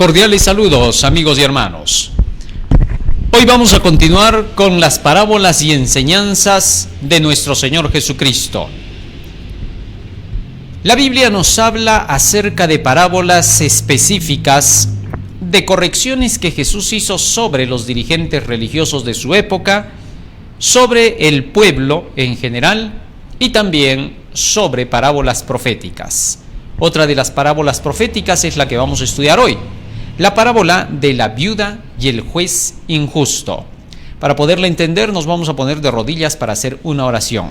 Cordiales saludos, amigos y hermanos. Hoy vamos a continuar con las parábolas y enseñanzas de nuestro Señor Jesucristo. La Biblia nos habla acerca de parábolas específicas de correcciones que Jesús hizo sobre los dirigentes religiosos de su época, sobre el pueblo en general y también sobre parábolas proféticas. Otra de las parábolas proféticas es la que vamos a estudiar hoy, la parábola de la viuda y el juez injusto. Para poderla entender, nos vamos a poner de rodillas para hacer una oración.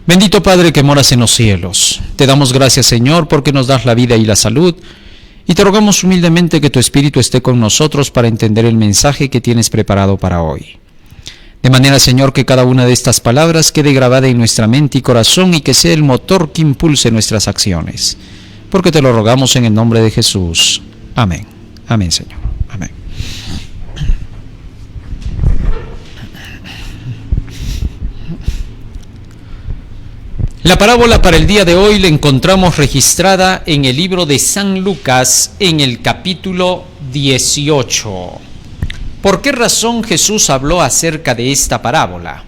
Bendito Padre que moras en los cielos, te damos gracias, Señor, porque nos das la vida y la salud, y te rogamos humildemente que tu Espíritu esté con nosotros para entender el mensaje que tienes preparado para hoy. De manera, Señor, que cada una de estas palabras quede grabada en nuestra mente y corazón y que sea el motor que impulse nuestras acciones. Porque te lo rogamos en el nombre de Jesús. Amén. Amén, Señor. Amén. La parábola para el día de hoy la encontramos registrada en el libro de San Lucas en el capítulo 18. ¿Por qué razón Jesús habló acerca de esta parábola?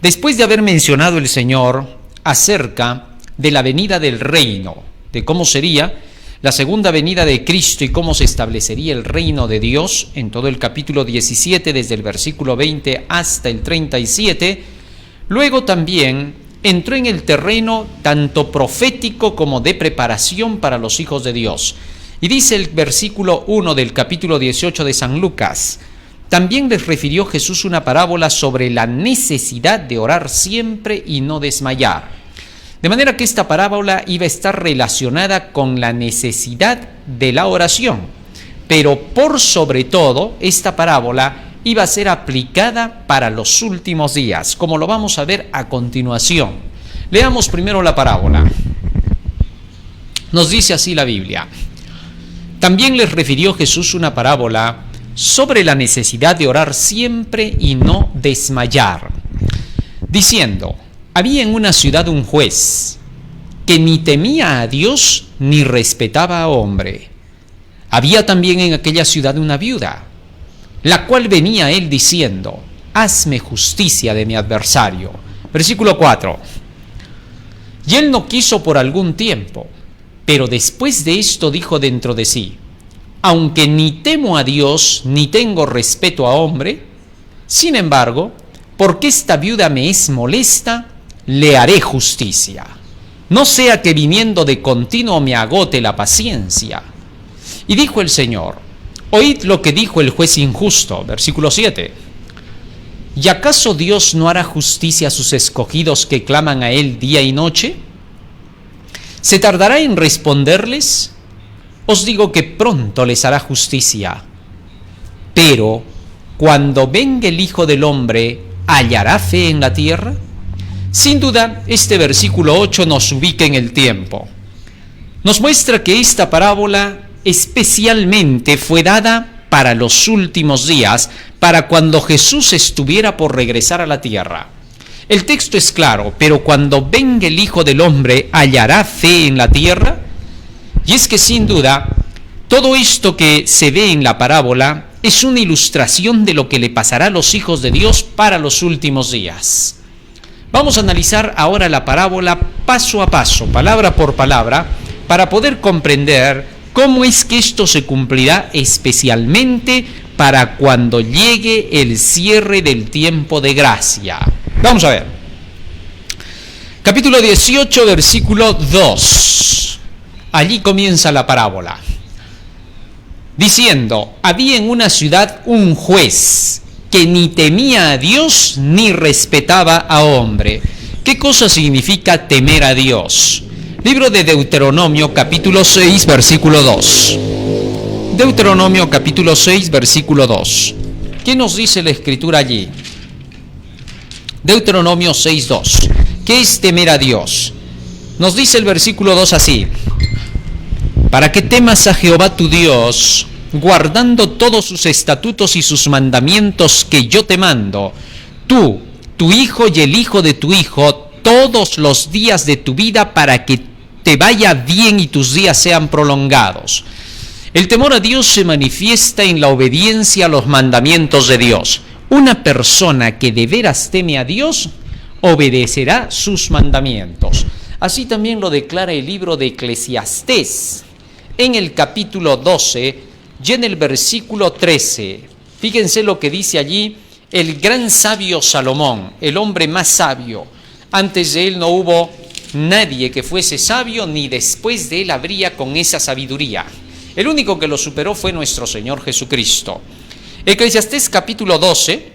Después de haber mencionado el Señor acerca de la venida del reino, de cómo sería la segunda venida de Cristo y cómo se establecería el reino de Dios, en todo el capítulo 17, desde el versículo 20 hasta el 37, luego también entró en el terreno tanto profético como de preparación para los hijos de Dios. Y dice el versículo 1 del capítulo 18 de San Lucas: también les refirió Jesús una parábola sobre la necesidad de orar siempre y no desmayar. De manera que esta parábola iba a estar relacionada con la necesidad de la oración. Pero por sobre todo, esta parábola iba a ser aplicada para los últimos días, como lo vamos a ver a continuación. Leamos primero la parábola. Nos dice así la Biblia: también les refirió Jesús una parábola sobre la necesidad de orar siempre y no desmayar, diciendo: había en una ciudad un juez que ni temía a Dios ni respetaba a hombre. Había también en aquella ciudad una viuda, la cual venía a él diciendo: hazme justicia de mi adversario. Versículo 4. Y él no quiso por algún tiempo, pero después de esto dijo dentro de sí: aunque ni temo a Dios ni tengo respeto a hombre, sin embargo, porque esta viuda me es molesta, le haré justicia. No sea que viniendo de continuo me agote la paciencia. Y dijo el Señor: oíd lo que dijo el juez injusto. Versículo 7. ¿Y acaso Dios no hará justicia a sus escogidos que claman a Él día y noche? ¿Se tardará en responderles? Os digo que pronto les hará justicia. Pero, cuando venga el Hijo del Hombre, ¿hallará fe en la tierra? Sin duda, este versículo 8 nos ubica en el tiempo. Nos muestra que esta parábola especialmente fue dada para los últimos días, para cuando Jesús estuviera por regresar a la tierra. El texto es claro: pero cuando venga el Hijo del Hombre, ¿hallará fe en la tierra? Y es que sin duda, todo esto que se ve en la parábola es una ilustración de lo que le pasará a los hijos de Dios para los últimos días. Vamos a analizar ahora la parábola paso a paso, palabra por palabra, para poder comprender cómo es que esto se cumplirá especialmente para cuando llegue el cierre del tiempo de gracia. Vamos a ver. Capítulo 18, versículo 2. Allí comienza la parábola, diciendo: había en una ciudad un juez que ni temía a Dios ni respetaba a hombre. ¿Qué cosa significa temer a Dios? Libro de Deuteronomio, capítulo 6, versículo 2. Deuteronomio, capítulo 6, versículo 2. ¿Qué nos dice la Escritura allí? Deuteronomio 6, 2. ¿Qué es temer a Dios? Nos dice el versículo 2 así: para que temas a Jehová tu Dios, guardando todos sus estatutos y sus mandamientos que yo te mando, tú, tu hijo y el hijo de tu hijo, todos los días de tu vida para que te vaya bien y tus días sean prolongados. El temor a Dios se manifiesta en la obediencia a los mandamientos de Dios. Una persona que de veras teme a Dios obedecerá sus mandamientos. Así también lo declara el libro de Eclesiastés en el capítulo 12 y en el versículo 13. Fíjense lo que dice allí el gran sabio Salomón, el hombre más sabio. Antes de él no hubo nadie que fuese sabio, ni después de él habría con esa sabiduría. El único que lo superó fue nuestro Señor Jesucristo. Eclesiastés capítulo 12,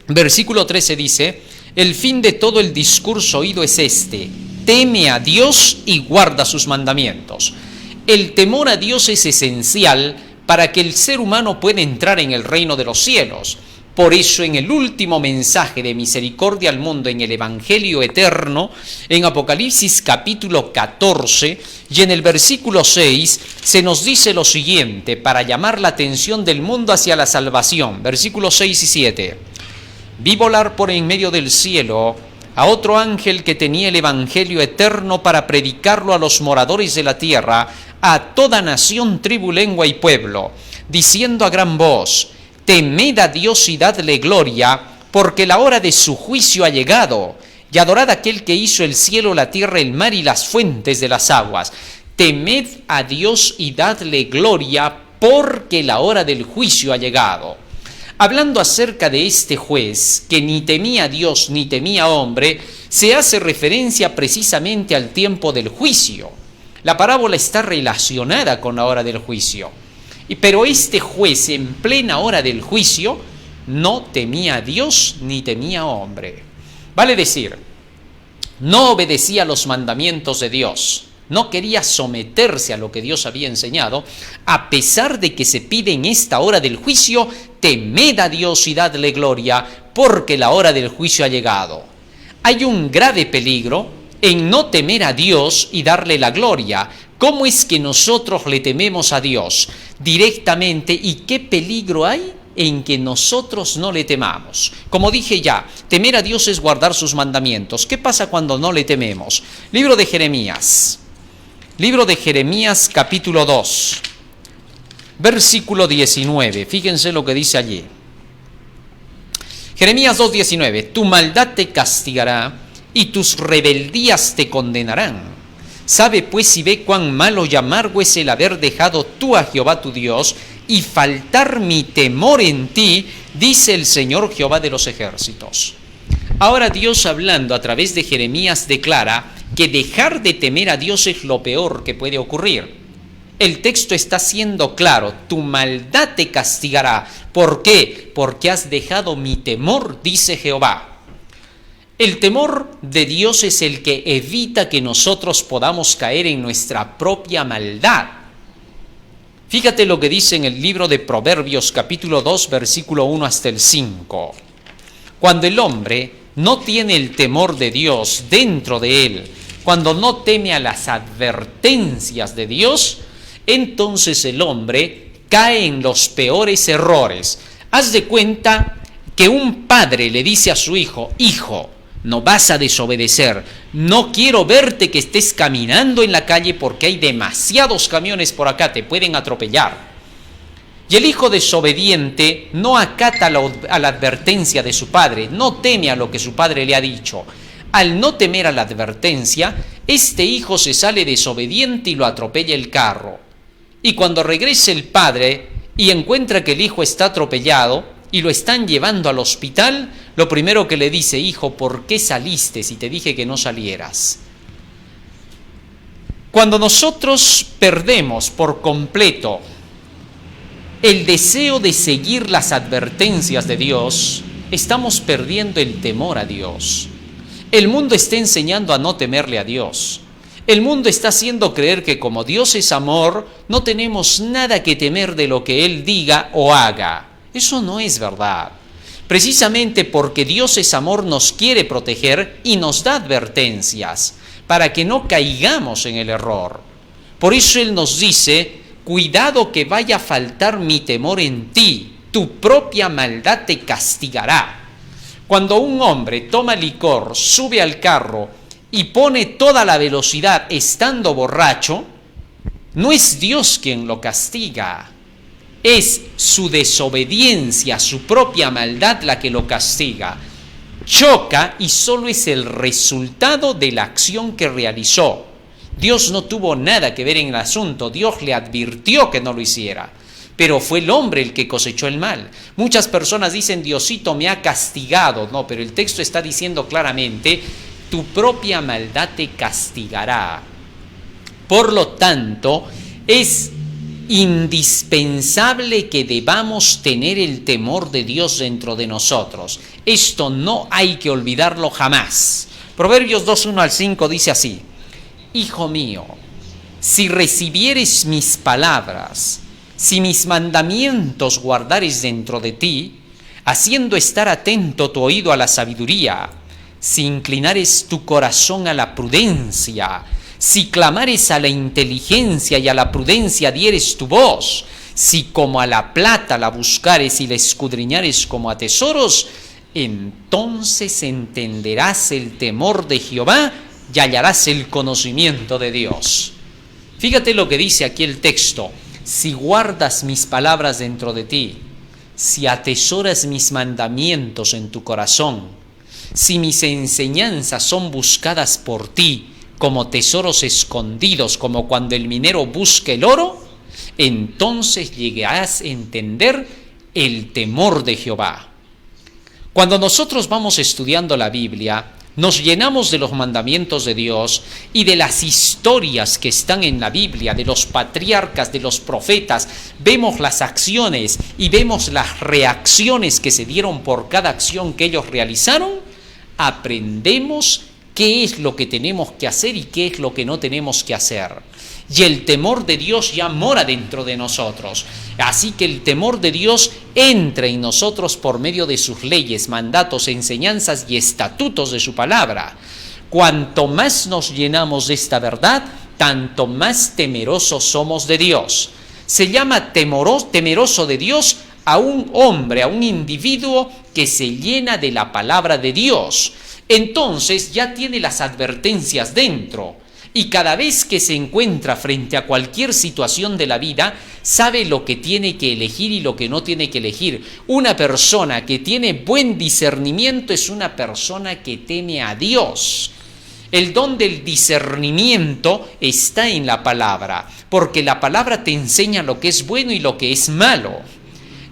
versículo 13 dice: el fin de todo el discurso oído es este: teme a Dios y guarda sus mandamientos. El temor a Dios es esencial para que el ser humano pueda entrar en el reino de los cielos. Por eso en el último mensaje de misericordia al mundo, en el Evangelio eterno, en Apocalipsis capítulo 14 y en el versículo 6, se nos dice lo siguiente para llamar la atención del mundo hacia la salvación. Versículos 6 y 7. Vi volar por en medio del cielo a otro ángel que tenía el Evangelio eterno para predicarlo a los moradores de la tierra, a toda nación, tribu, lengua y pueblo, diciendo a gran voz: temed a Dios y dadle gloria, porque la hora de su juicio ha llegado, y adorad a aquel que hizo el cielo, la tierra, el mar y las fuentes de las aguas. Temed a Dios y dadle gloria, porque la hora del juicio ha llegado. Hablando acerca de este juez, que ni temía a Dios ni temía a hombre, se hace referencia precisamente al tiempo del juicio. La parábola está relacionada con la hora del juicio. Pero este juez, en plena hora del juicio, no temía a Dios ni temía a hombre. Vale decir, no obedecía los mandamientos de Dios, no quería someterse a lo que Dios había enseñado, a pesar de que se pide en esta hora del juicio: temed a Dios y dadle gloria, porque la hora del juicio ha llegado. Hay un grave peligro en no temer a Dios y darle la gloria. ¿Cómo es que nosotros le tememos a Dios directamente y qué peligro hay en que nosotros no le temamos? Como dije ya, temer a Dios es guardar sus mandamientos. ¿Qué pasa cuando no le tememos? Libro de Jeremías capítulo 2, versículo 19. Fíjense lo que dice allí. Jeremías 2:19. Tu maldad te castigará y tus rebeldías te condenarán. Sabe pues y ve cuán malo y amargo es el haber dejado tú a Jehová tu Dios y faltar mi temor en ti, dice el Señor Jehová de los ejércitos. Ahora Dios, hablando a través de Jeremías, declara que dejar de temer a Dios es lo peor que puede ocurrir. El texto está siendo claro: tu maldad te castigará. ¿Por qué? Porque has dejado mi temor, dice Jehová. El temor de Dios es el que evita que nosotros podamos caer en nuestra propia maldad. Fíjate lo que dice en el libro de Proverbios capítulo 2, versículo 1 hasta el 5. Cuando el hombre no tiene el temor de Dios dentro de él, cuando no teme a las advertencias de Dios, entonces el hombre cae en los peores errores. Haz de cuenta que un padre le dice a su hijo: hijo, no vas a desobedecer, no quiero verte que estés caminando en la calle porque hay demasiados camiones por acá, te pueden atropellar. Y el hijo desobediente no acata a la advertencia de su padre, no teme a lo que su padre le ha dicho. Al no temer a la advertencia, este hijo se sale desobediente y lo atropella el carro. Y cuando regrese el padre y encuentra que el hijo está atropellado y lo están llevando al hospital, lo primero que le dice: hijo, ¿por qué saliste si te dije que no salieras? Cuando nosotros perdemos por completo el deseo de seguir las advertencias de Dios, estamos perdiendo el temor a Dios. El mundo está enseñando a no temerle a Dios. El mundo está haciendo creer que como Dios es amor, no tenemos nada que temer de lo que Él diga o haga. Eso no es verdad. Precisamente porque Dios es amor, nos quiere proteger y nos da advertencias para que no caigamos en el error. Por eso Él nos dice: cuidado que vaya a faltar mi temor en ti, tu propia maldad te castigará. Cuando un hombre toma licor, sube al carro y pone toda la velocidad estando borracho, no es Dios quien lo castiga, es su desobediencia, su propia maldad la que lo castiga. Choca y solo es el resultado de la acción que realizó. Dios no tuvo nada que ver en el asunto, Dios le advirtió que no lo hiciera, pero fue el hombre el que cosechó el mal. Muchas personas dicen, Diosito me ha castigado. No, pero el texto está diciendo claramente, tu propia maldad te castigará. Por lo tanto, es indispensable que debamos tener el temor de Dios dentro de nosotros. Esto no hay que olvidarlo jamás. Proverbios 2:1-5 dice así: Hijo mío, si recibieres mis palabras, si mis mandamientos guardares dentro de ti, haciendo estar atento tu oído a la sabiduría, si inclinares tu corazón a la prudencia, si clamares a la inteligencia y a la prudencia dieres tu voz, si como a la plata la buscares y la escudriñares como a tesoros, entonces entenderás el temor de Jehová y hallarás el conocimiento de Dios. Fíjate lo que dice aquí el texto: si guardas mis palabras dentro de ti, si atesoras mis mandamientos en tu corazón, si mis enseñanzas son buscadas por ti como tesoros escondidos, como cuando el minero busca el oro, entonces llegarás a entender el temor de Jehová. Cuando nosotros vamos estudiando la Biblia, nos llenamos de los mandamientos de Dios y de las historias que están en la Biblia, de los patriarcas, de los profetas. Vemos las acciones y vemos las reacciones que se dieron por cada acción que ellos realizaron. Aprendemos qué es lo que tenemos que hacer y qué es lo que no tenemos que hacer. Y el temor de Dios ya mora dentro de nosotros. Así que el temor de Dios entra en nosotros por medio de sus leyes, mandatos, enseñanzas y estatutos de su palabra. Cuanto más nos llenamos de esta verdad, tanto más temerosos somos de Dios. Se llama temeroso de Dios a un hombre, a un individuo que se llena de la palabra de Dios. Entonces ya tiene las advertencias dentro. Y cada vez que se encuentra frente a cualquier situación de la vida, sabe lo que tiene que elegir y lo que no tiene que elegir. Una persona que tiene buen discernimiento es una persona que teme a Dios. El don del discernimiento está en la palabra, porque la palabra te enseña lo que es bueno y lo que es malo.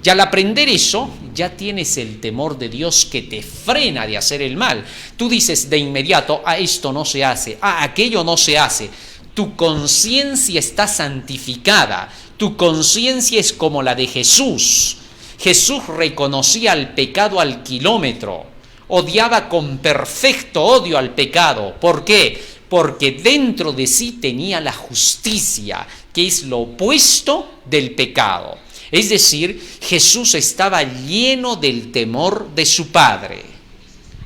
Y al aprender eso, ya tienes el temor de Dios que te frena de hacer el mal. Tú dices de inmediato, esto no se hace, aquello no se hace. Tu conciencia está santificada, tu conciencia es como la de Jesús. Jesús reconocía el pecado al kilómetro, odiaba con perfecto odio al pecado. ¿Por qué? Porque dentro de sí tenía la justicia, que es lo opuesto del pecado. Es decir, Jesús estaba lleno del temor de su Padre.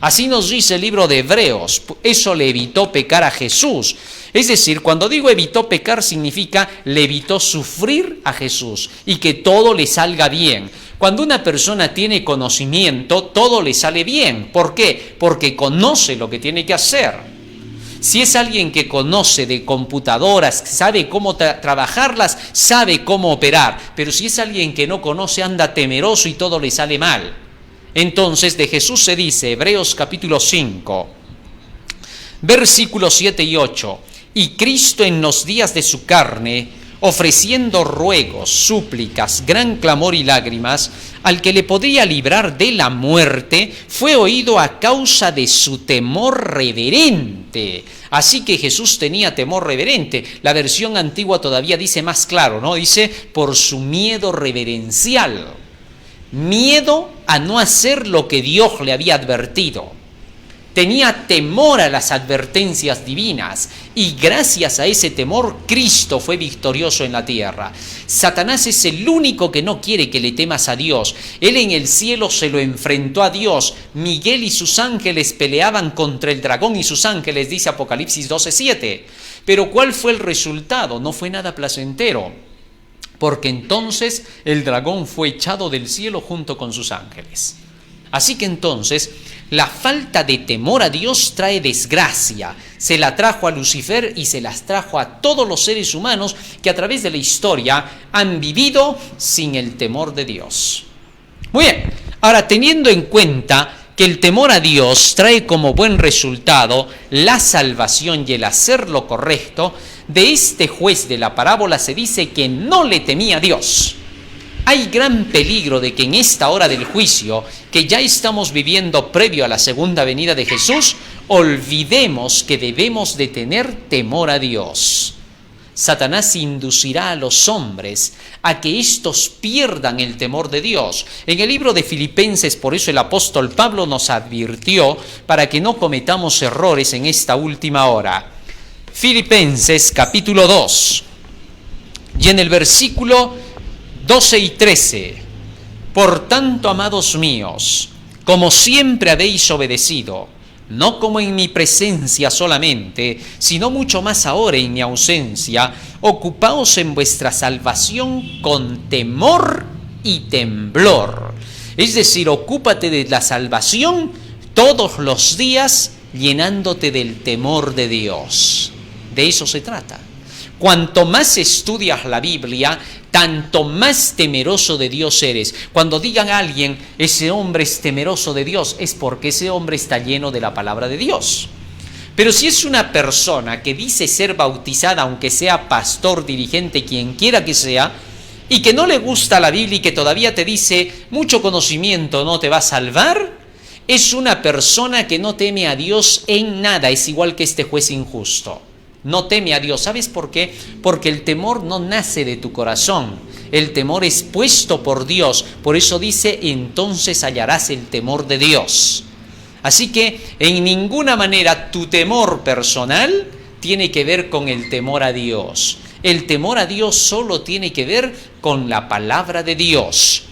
Así nos dice el libro de Hebreos. Eso le evitó pecar a Jesús. Es decir, cuando digo evitó pecar, significa le evitó sufrir a Jesús y que todo le salga bien. Cuando una persona tiene conocimiento, todo le sale bien. ¿Por qué? Porque conoce lo que tiene que hacer. Si es alguien que conoce de computadoras, sabe cómo trabajarlas, sabe cómo operar. Pero si es alguien que no conoce, anda temeroso y todo le sale mal. Entonces de Jesús se dice, Hebreos capítulo 5, versículos 7 y 8, y Cristo en los días de su carne, ofreciendo ruegos, súplicas, gran clamor y lágrimas, al que le podría librar de la muerte, fue oído a causa de su temor reverente. Así que Jesús tenía temor reverente. La versión antigua todavía dice más claro, ¿no? Dice, por su miedo reverencial. Miedo a no hacer lo que Dios le había advertido. Tenía temor a las advertencias divinas y gracias a ese temor Cristo fue victorioso en la tierra. Satanás es el único que no quiere que le temas a Dios. Él en el cielo se lo enfrentó a Dios. Miguel y sus ángeles peleaban contra el dragón y sus ángeles, dice Apocalipsis 12:7. Pero ¿cuál fue el resultado? No fue nada placentero, porque entonces el dragón fue echado del cielo junto con sus ángeles. Así que entonces La falta de temor a Dios trae desgracia. Se la trajo a Lucifer y se las trajo a todos los seres humanos que a través de la historia han vivido sin el temor de Dios. Muy bien, ahora teniendo en cuenta que el temor a Dios trae como buen resultado la salvación y el hacer lo correcto, de este juez de la parábola se dice que no le temía a Dios. Hay gran peligro de que en esta hora del juicio, que ya estamos viviendo previo a la segunda venida de Jesús, olvidemos que debemos de tener temor a Dios. Satanás inducirá a los hombres a que éstos pierdan el temor de Dios. En el libro de Filipenses, por eso el apóstol Pablo nos advirtió para que no cometamos errores en esta última hora. Filipenses capítulo 2, y en el versículo 12 y 13, por tanto, amados míos, como siempre habéis obedecido, no como en mi presencia solamente, sino mucho más ahora en mi ausencia, ocupaos en vuestra salvación con temor y temblor. Es decir, ocúpate de la salvación todos los días, llenándote del temor de Dios. De eso se trata. Cuanto más estudias la Biblia, tanto más temeroso de Dios eres. Cuando digan a alguien, ese hombre es temeroso de Dios, es porque ese hombre está lleno de la palabra de Dios. Pero si es una persona que dice ser bautizada, aunque sea pastor, dirigente, quien quiera que sea, y que no le gusta la Biblia y que todavía te dice, mucho conocimiento no te va a salvar, es una persona que no teme a Dios en nada, es igual que este juez injusto. No teme a Dios. ¿Sabes por qué? Porque el temor no nace de tu corazón. El temor es puesto por Dios. Por eso dice, entonces hallarás el temor de Dios. Así que en ninguna manera tu temor personal tiene que ver con el temor a Dios. El temor a Dios solo tiene que ver con la palabra de Dios.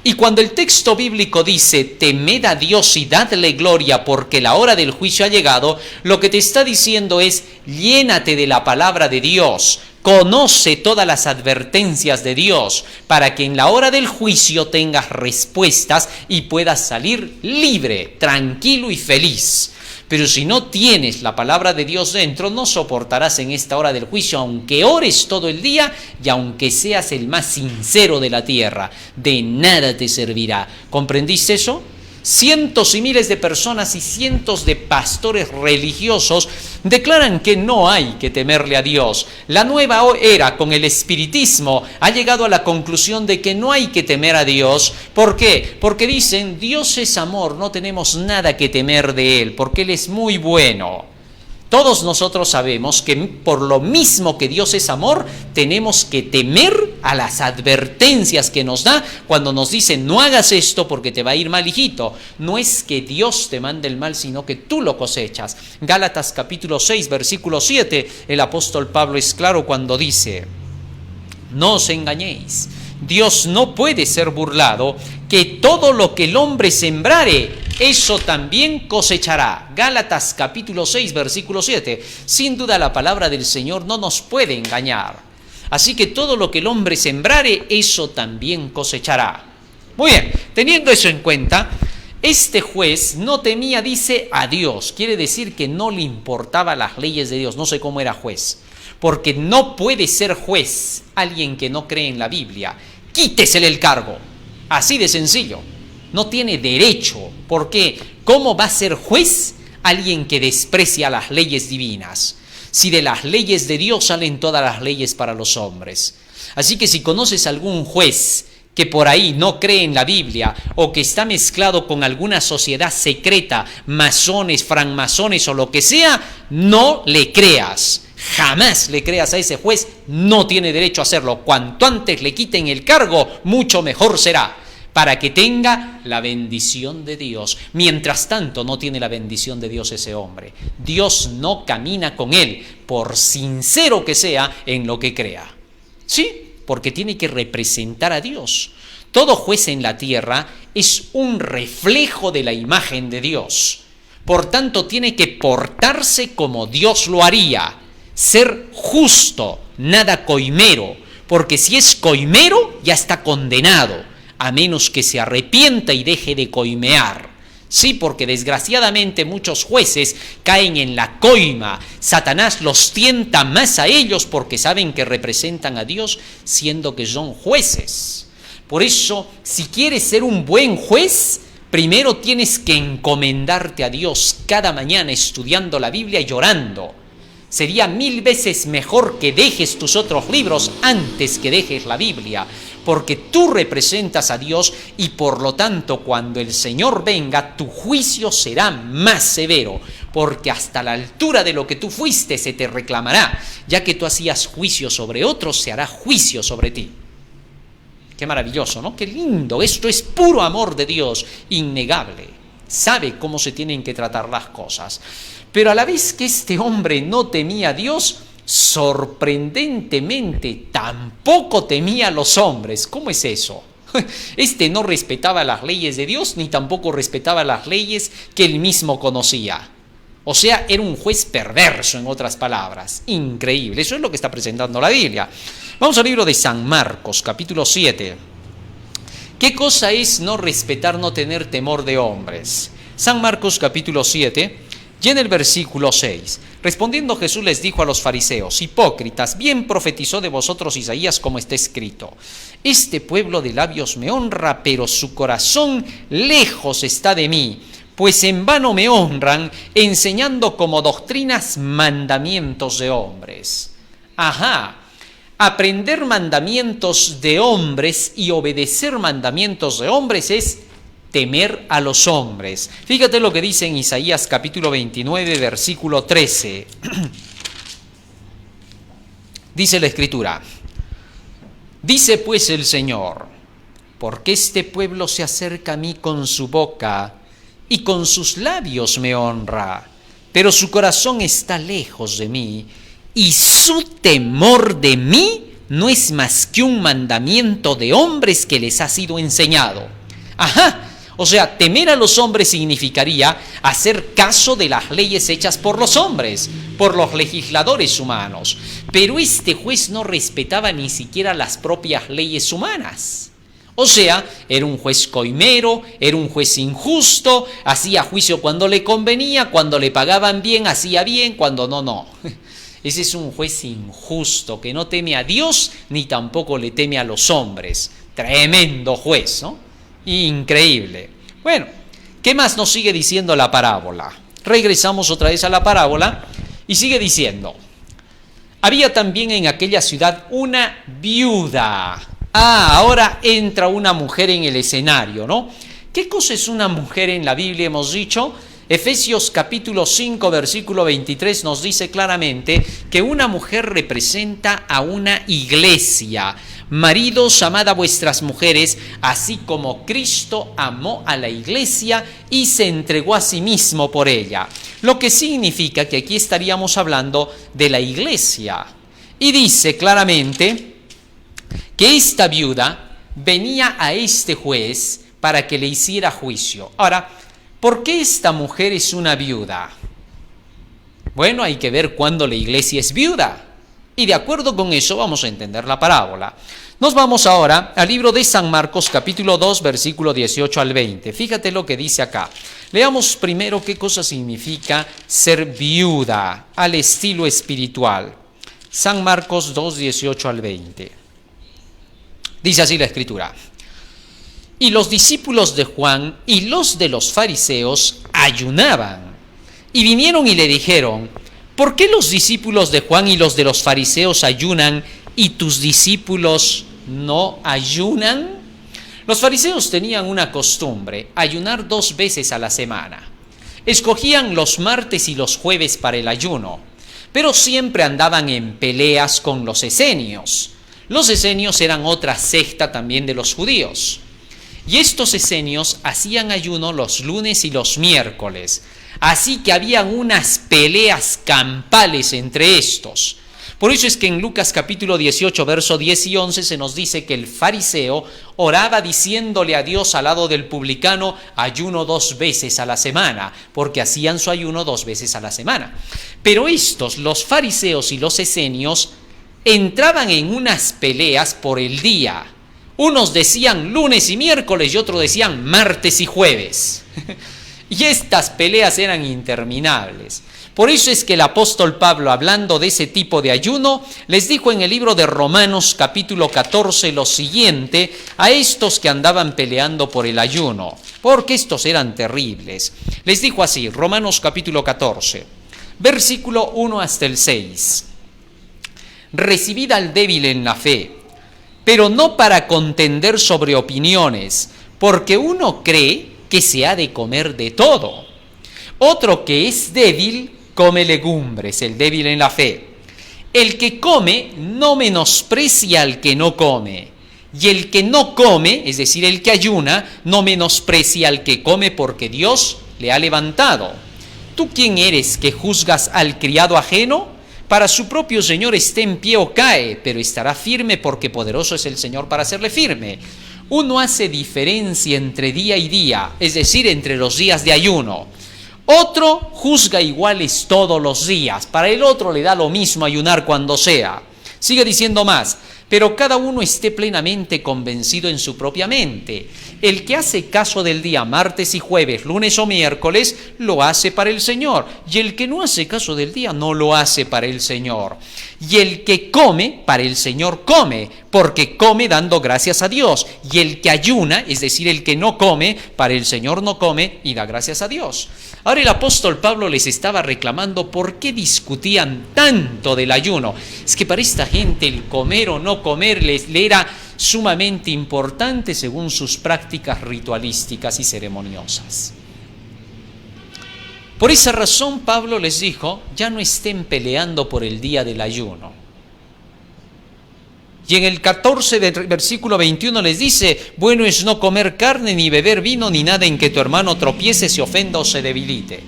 Y cuando el texto bíblico dice, temed a Dios y dadle gloria porque la hora del juicio ha llegado, lo que te está diciendo es, llénate de la palabra de Dios, conoce todas las advertencias de Dios, para que en la hora del juicio tengas respuestas y puedas salir libre, tranquilo y feliz. Pero si no tienes la palabra de Dios dentro, no soportarás en esta hora del juicio, aunque ores todo el día y aunque seas el más sincero de la tierra. De nada te servirá. ¿Comprendiste eso? Cientos y miles de personas y cientos de pastores religiosos declaran que no hay que temerle a Dios. La nueva era con el espiritismo ha llegado a la conclusión de que no hay que temer a Dios. ¿Por qué? Porque dicen, Dios es amor, no tenemos nada que temer de Él, porque Él es muy bueno. Todos nosotros sabemos que por lo mismo que Dios es amor, tenemos que temer a las advertencias que nos da cuando nos dice no hagas esto porque te va a ir mal, hijito. No es que Dios te mande el mal, sino que tú lo cosechas. Gálatas capítulo 6, versículo 7, el apóstol Pablo es claro cuando dice, no os engañéis, Dios no puede ser burlado, que todo lo que el hombre sembrare, eso también cosechará. Gálatas capítulo 6, versículo 7. Sin duda la palabra del Señor no nos puede engañar. Así que todo lo que el hombre sembrare, eso también cosechará. Muy bien, teniendo eso en cuenta, este juez no temía, dice, a Dios. Quiere decir que no le importaban las leyes de Dios. No sé cómo era juez. Porque no puede ser juez alguien que no cree en la Biblia. Quítesele el cargo. Así de sencillo. No tiene derecho. ¿Por qué? ¿Cómo va a ser juez alguien que desprecia las leyes divinas? Si de las leyes de Dios salen todas las leyes para los hombres. Así que si conoces algún juez que por ahí no cree en la Biblia o que está mezclado con alguna sociedad secreta, masones, francmasones o lo que sea, no le creas. Jamás le creas a ese juez, no tiene derecho a hacerlo. Cuanto antes le quiten el cargo, mucho mejor será, para que tenga la bendición de Dios. Mientras tanto, no tiene la bendición de Dios ese hombre. Dios no camina con él, por sincero que sea en lo que crea. ¿Sí? Porque tiene que representar a Dios. Todo juez en la tierra es un reflejo de la imagen de Dios. Por tanto, tiene que portarse como Dios lo haría. Ser justo, nada coimero, porque si es coimero ya está condenado, a menos que se arrepienta y deje de coimear. Sí, porque desgraciadamente muchos jueces caen en la coima. Satanás los tienta más a ellos porque saben que representan a Dios, siendo que son jueces. Por eso, si quieres ser un buen juez, primero tienes que encomendarte a Dios cada mañana estudiando la Biblia y orando. Sería 1000 veces mejor que dejes tus otros libros antes que dejes la Biblia, porque tú representas a Dios y por lo tanto cuando el Señor venga tu juicio será más severo, porque hasta la altura de lo que tú fuiste se te reclamará, ya que tú hacías juicio sobre otros, se hará juicio sobre ti. Qué maravilloso, ¿no? Qué lindo, esto es puro amor de Dios, innegable, sabe cómo se tienen que tratar las cosas. Pero a la vez que este hombre no temía a Dios, sorprendentemente tampoco temía a los hombres. ¿Cómo es eso? Este no respetaba las leyes de Dios ni tampoco respetaba las leyes que él mismo conocía. O sea, era un juez perverso, en otras palabras. Increíble. Eso es lo que está presentando la Biblia. Vamos al libro de San Marcos, capítulo 7. ¿Qué cosa es no respetar, no tener temor de hombres? San Marcos, capítulo 7. Y en el versículo 6, respondiendo Jesús les dijo a los fariseos: hipócritas, bien profetizó de vosotros Isaías como está escrito: este pueblo de labios me honra, pero su corazón lejos está de mí, pues en vano me honran, enseñando como doctrinas mandamientos de hombres. Aprender mandamientos de hombres y obedecer mandamientos de hombres es temer a los hombres. Fíjate lo que dice en Isaías capítulo 29, versículo 13. Dice la Escritura: dice pues el Señor, porque este pueblo se acerca a mí con su boca y con sus labios me honra, pero su corazón está lejos de mí y su temor de mí no es más que un mandamiento de hombres que les ha sido enseñado. O sea, temer a los hombres significaría hacer caso de las leyes hechas por los hombres, por los legisladores humanos. Pero este juez no respetaba ni siquiera las propias leyes humanas. O sea, era un juez coimero, era un juez injusto, hacía juicio cuando le convenía, cuando le pagaban bien, hacía bien, cuando no. Ese es un juez injusto, que no teme a Dios ni tampoco le teme a los hombres. Tremendo juez, ¿no? Increíble. Bueno, ¿qué más nos sigue diciendo la parábola? Regresamos otra vez a la parábola y sigue diciendo: había también en aquella ciudad una viuda. Ahora entra una mujer en el escenario, ¿no? ¿Qué cosa es una mujer en la Biblia? Hemos dicho, Efesios capítulo 5, versículo 23 nos dice claramente que una mujer representa a una iglesia. Maridos, amad a vuestras mujeres, así como Cristo amó a la iglesia y se entregó a sí mismo por ella. Lo que significa que aquí estaríamos hablando de la iglesia. Y dice claramente que esta viuda venía a este juez para que le hiciera juicio. Ahora, ¿por qué esta mujer es una viuda? Bueno, hay que ver cuándo la iglesia es viuda. Y de acuerdo con eso vamos a entender la parábola. Nos vamos ahora al libro de San Marcos, capítulo 2, versículo 18 al 20. Fíjate lo que dice acá. Leamos primero qué cosa significa ser viuda al estilo espiritual. San Marcos 2, 18 al 20. Dice así la Escritura: y los discípulos de Juan y los de los fariseos ayunaban, y vinieron y le dijeron: ¿por qué los discípulos de Juan y los de los fariseos ayunan y tus discípulos no ayunan? Los fariseos tenían una costumbre: ayunar 2 veces a la semana. Escogían los martes y los jueves para el ayuno, pero siempre andaban en peleas con los esenios. Los esenios eran otra secta también de los judíos. Y estos esenios hacían ayuno los lunes y los miércoles. Así que habían unas peleas campales entre estos. Por eso es que en Lucas capítulo 18, verso 10 y 11 se nos dice que el fariseo oraba diciéndole a Dios al lado del publicano: ayuno 2 veces a la semana, porque hacían su ayuno 2 veces a la semana. Pero estos, los fariseos y los esenios, entraban en unas peleas por el día. Unos decían lunes y miércoles y otros decían martes y jueves. Y estas peleas eran interminables. Por eso es que el apóstol Pablo, hablando de ese tipo de ayuno, les dijo en el libro de Romanos capítulo 14 lo siguiente a estos que andaban peleando por el ayuno, porque estos eran terribles. Les dijo así, Romanos capítulo 14, versículo 1 hasta el 6. Recibid al débil en la fe, pero no para contender sobre opiniones, porque uno cree que se ha de comer de todo. Otro que es débil, come legumbres, el débil en la fe. El que come no menosprecia al que no come. Y el que no come, es decir, el que ayuna, no menosprecia al que come porque Dios le ha levantado. ¿Tú quién eres que juzgas al criado ajeno? Para su propio Señor esté en pie o cae, pero estará firme porque poderoso es el Señor para hacerle firme. Uno hace diferencia entre día y día, es decir, entre los días de ayuno. Otro juzga iguales todos los días. Para el otro le da lo mismo ayunar cuando sea. Sigue diciendo más. Pero cada uno esté plenamente convencido en su propia mente. El que hace caso del día martes y jueves, lunes o miércoles, lo hace para el Señor. Y el que no hace caso del día, no lo hace para el Señor. Y el que come, para el Señor come, porque come dando gracias a Dios. Y el que ayuna, es decir, el que no come, para el Señor no come y da gracias a Dios. Ahora el apóstol Pablo les estaba reclamando por qué discutían tanto del ayuno. Es que para esta gente el comer o no comer le era sumamente importante según sus prácticas ritualísticas y ceremoniosas. Por esa razón Pablo les dijo, ya no estén peleando por el día del ayuno. Y en el 14 versículo 21 les dice, bueno es no comer carne, ni beber vino, ni nada en que tu hermano tropiece, se ofenda o se debilite.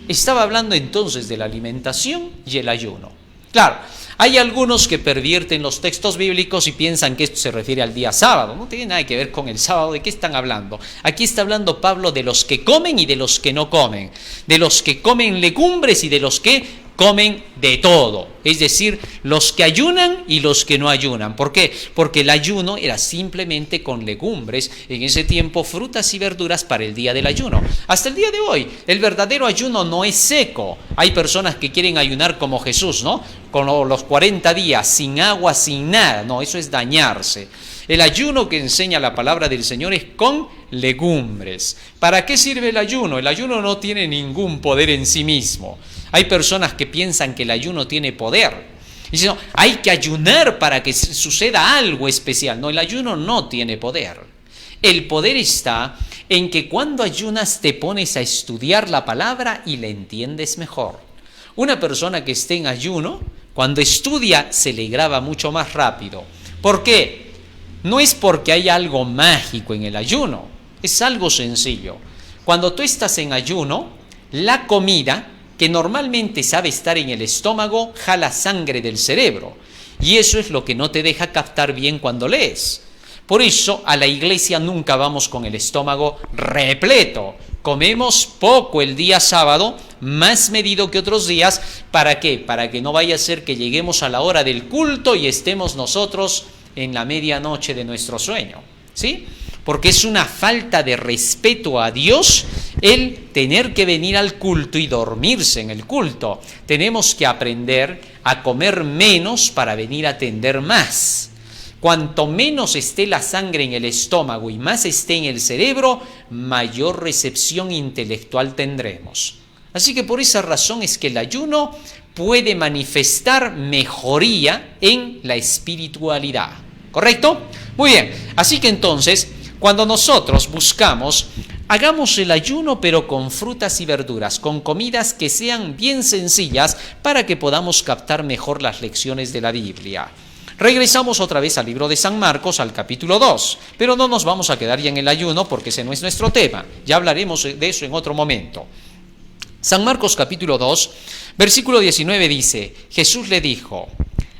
Estaba hablando entonces de la alimentación y el ayuno. Claro, hay algunos que pervierten los textos bíblicos y piensan que esto se refiere al día sábado. No tiene nada que ver con el sábado. ¿De qué están hablando? Aquí está hablando Pablo de los que comen y de los que no comen. De los que comen legumbres y de los que comen de todo, es decir, los que ayunan y los que no ayunan. ¿Por qué? Porque el ayuno era simplemente con legumbres, en ese tiempo frutas y verduras para el día del ayuno. Hasta el día de hoy, el verdadero ayuno no es seco. Hay personas que quieren ayunar como Jesús, ¿no? Con los 40 días, sin agua, sin nada. No, eso es dañarse. El ayuno que enseña la palabra del Señor es con legumbres. ¿Para qué sirve el ayuno? El ayuno no tiene ningún poder en sí mismo. Hay personas que piensan que el ayuno tiene poder. Dicen, no, hay que ayunar para que suceda algo especial. No, el ayuno no tiene poder. El poder está en que cuando ayunas te pones a estudiar la palabra y la entiendes mejor. Una persona que esté en ayuno, cuando estudia, se le graba mucho más rápido. ¿Por qué? No es porque hay algo mágico en el ayuno, es algo sencillo. Cuando tú estás en ayuno, la comida que normalmente sabe estar en el estómago, jala sangre del cerebro. Y eso es lo que no te deja captar bien cuando lees. Por eso a la iglesia nunca vamos con el estómago repleto. Comemos poco el día sábado, más medido que otros días. ¿Para qué? Para que no vaya a ser que lleguemos a la hora del culto y estemos nosotros en la medianoche de nuestro sueño. ¿Sí? Porque es una falta de respeto a Dios el tener que venir al culto y dormirse en el culto. Tenemos que aprender a comer menos para venir a atender más. Cuanto menos esté la sangre en el estómago y más esté en el cerebro, mayor recepción intelectual tendremos. Así que por esa razón es que el ayuno puede manifestar mejoría en la espiritualidad. ¿Correcto? Muy bien. Así que entonces, cuando nosotros buscamos, hagamos el ayuno pero con frutas y verduras, con comidas que sean bien sencillas para que podamos captar mejor las lecciones de la Biblia. Regresamos otra vez al libro de San Marcos, al capítulo 2, pero no nos vamos a quedar ya en el ayuno porque ese no es nuestro tema. Ya hablaremos de eso en otro momento. San Marcos capítulo 2, versículo 19 dice, Jesús le dijo,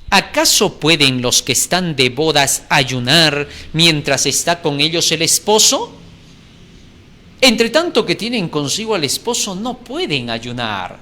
¿acaso pueden los que están de bodas ayunar mientras está con ellos el esposo? Entre tanto que tienen consigo al esposo, no pueden ayunar.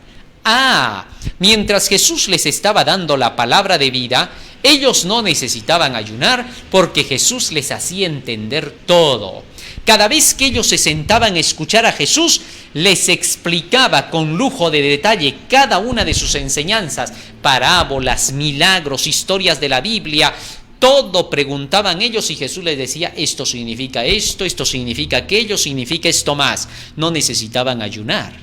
Mientras Jesús les estaba dando la palabra de vida, ellos no necesitaban ayunar porque Jesús les hacía entender todo. Cada vez que ellos se sentaban a escuchar a Jesús, les explicaba con lujo de detalle cada una de sus enseñanzas, parábolas, milagros, historias de la Biblia. Todo preguntaban ellos y Jesús les decía, esto significa esto significa aquello, significa esto más. No necesitaban ayunar.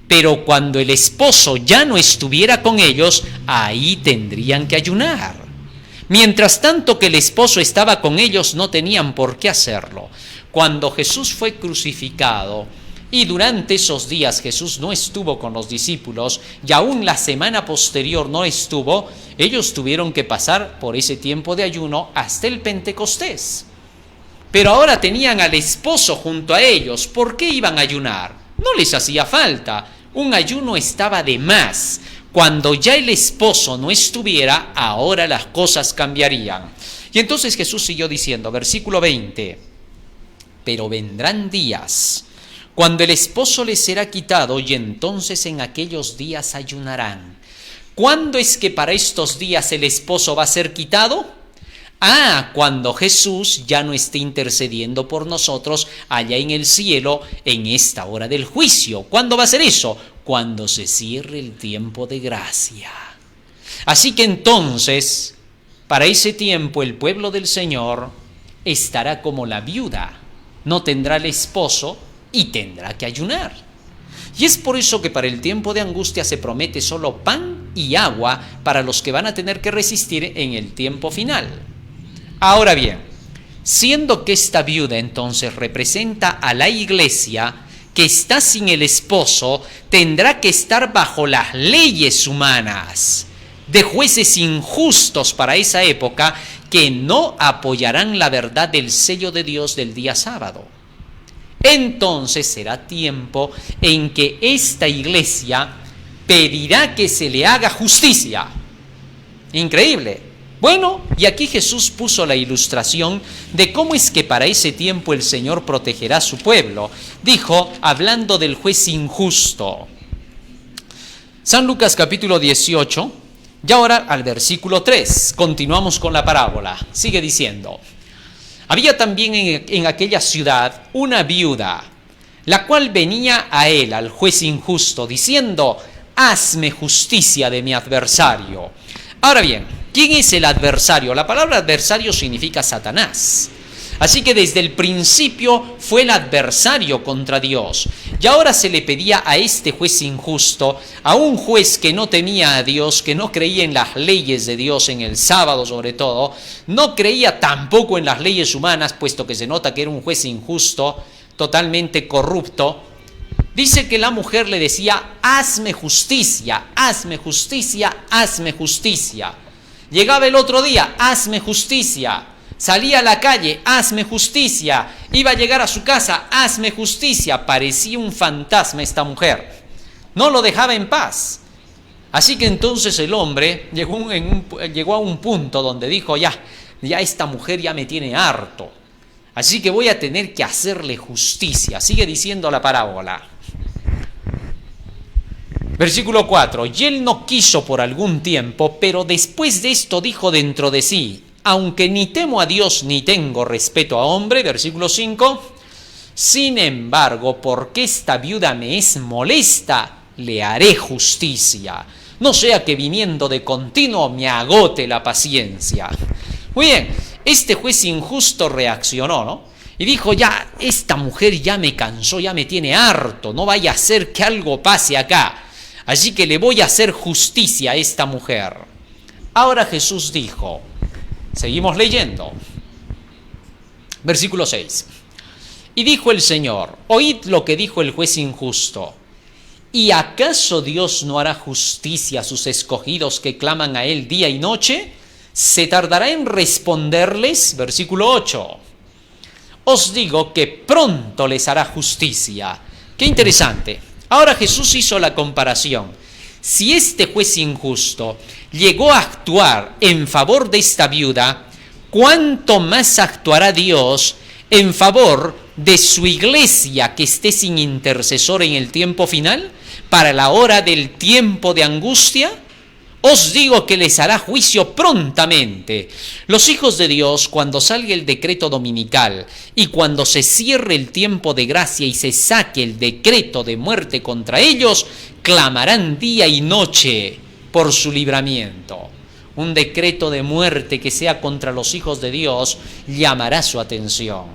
Pero cuando el esposo ya no estuviera con ellos, ahí tendrían que ayunar. Mientras tanto que el esposo estaba con ellos, no tenían por qué hacerlo. Cuando Jesús fue crucificado y durante esos días Jesús no estuvo con los discípulos y aún la semana posterior no estuvo, ellos tuvieron que pasar por ese tiempo de ayuno hasta el Pentecostés. Pero ahora tenían al esposo junto a ellos. ¿Por qué iban a ayunar? No les hacía falta. Un ayuno estaba de más. Cuando ya el esposo no estuviera, ahora las cosas cambiarían. Y entonces Jesús siguió diciendo, versículo 20, pero vendrán días cuando el esposo les será quitado y entonces en aquellos días ayunarán. ¿Cuándo es que para estos días el esposo va a ser quitado? Cuando Jesús ya no esté intercediendo por nosotros allá en el cielo en esta hora del juicio. ¿Cuándo va a ser eso? Cuando se cierre el tiempo de gracia. Así que entonces, para ese tiempo el pueblo del Señor estará como la viuda. No tendrá el esposo y tendrá que ayunar. Y es por eso que para el tiempo de angustia se promete solo pan y agua para los que van a tener que resistir en el tiempo final. Ahora bien, siendo que esta viuda entonces representa a la iglesia que está sin el esposo, tendrá que estar bajo las leyes humanas de jueces injustos para esa época que no apoyarán la verdad del sello de Dios del día sábado. Entonces será tiempo en que esta iglesia pedirá que se le haga justicia. Increíble. Bueno, y aquí Jesús puso la ilustración de cómo es que para ese tiempo el Señor protegerá a su pueblo. Dijo, hablando del juez injusto. San Lucas capítulo 18, y ahora al versículo 3, continuamos con la parábola. Sigue diciendo, había también en aquella ciudad una viuda, la cual venía a él, al juez injusto, diciendo, hazme justicia de mi adversario. Ahora bien, ¿quién es el adversario? La palabra adversario significa Satanás. Así que desde el principio fue el adversario contra Dios. Y ahora se le pedía a este juez injusto, a un juez que no temía a Dios, que no creía en las leyes de Dios, en el sábado sobre todo, no creía tampoco en las leyes humanas, puesto que se nota que era un juez injusto, totalmente corrupto. Dice que la mujer le decía, hazme justicia, hazme justicia, hazme justicia. Llegaba el otro día, hazme justicia. Salía a la calle, hazme justicia. Iba a llegar a su casa, hazme justicia. Parecía un fantasma esta mujer. No lo dejaba en paz. Así que entonces el hombre llegó a un punto donde dijo, ya esta mujer ya me tiene harto. Así que voy a tener que hacerle justicia. Sigue diciendo la parábola. Versículo 4. Y él no quiso por algún tiempo, pero después de esto dijo dentro de sí, aunque ni temo a Dios ni tengo respeto a hombre. Versículo 5. Sin embargo, porque esta viuda me es molesta, le haré justicia. No sea que viniendo de continuo me agote la paciencia. Muy bien, este juez injusto reaccionó, ¿no? Y dijo, ya, esta mujer ya me cansó, ya me tiene harto, no vaya a ser que algo pase acá. Así que le voy a hacer justicia a esta mujer. Ahora Jesús dijo, seguimos leyendo, versículo 6. Y dijo el Señor, oíd lo que dijo el juez injusto. ¿Y acaso Dios no hará justicia a sus escogidos que claman a Él día y noche? ¿Se tardará en responderles? Versículo 8. Os digo que pronto les hará justicia. Qué interesante. Ahora Jesús hizo la comparación. Si este juez injusto llegó a actuar en favor de esta viuda, ¿cuánto más actuará Dios en favor de su iglesia que esté sin intercesor en el tiempo final, para la hora del tiempo de angustia? Os digo que les hará juicio prontamente. Los hijos de Dios, cuando salga el decreto dominical y cuando se cierre el tiempo de gracia y se saque el decreto de muerte contra ellos, clamarán día y noche por su libramiento. Un decreto de muerte que sea contra los hijos de Dios llamará su atención.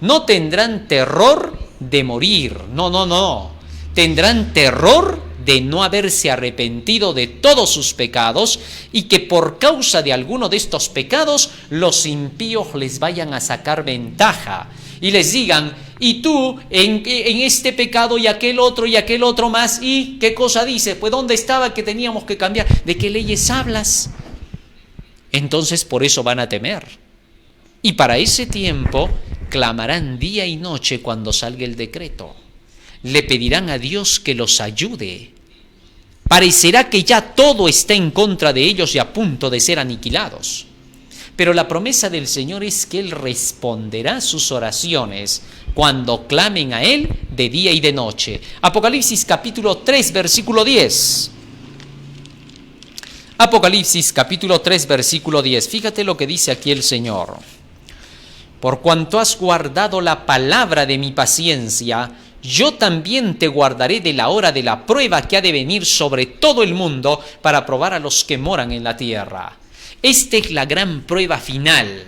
No tendrán terror de morir, no. Tendrán terror de no haberse arrepentido de todos sus pecados y que por causa de alguno de estos pecados los impíos les vayan a sacar ventaja y les digan: y tú en este pecado y aquel otro más, ¿y qué cosa dice? Pues ¿dónde estaba que teníamos que cambiar? ¿De qué leyes hablas? Entonces por eso van a temer. Y para ese tiempo clamarán día y noche cuando salga el decreto. Le pedirán a Dios que los ayude. Parecerá que ya todo está en contra de ellos y a punto de ser aniquilados. Pero la promesa del Señor es que Él responderá sus oraciones cuando clamen a Él de día y de noche. Apocalipsis capítulo 3, versículo 10. Apocalipsis capítulo 3, versículo 10. Fíjate lo que dice aquí el Señor. Por cuanto has guardado la palabra de mi paciencia, yo también te guardaré de la hora de la prueba que ha de venir sobre todo el mundo para probar a los que moran en la tierra. Esta es la gran prueba final.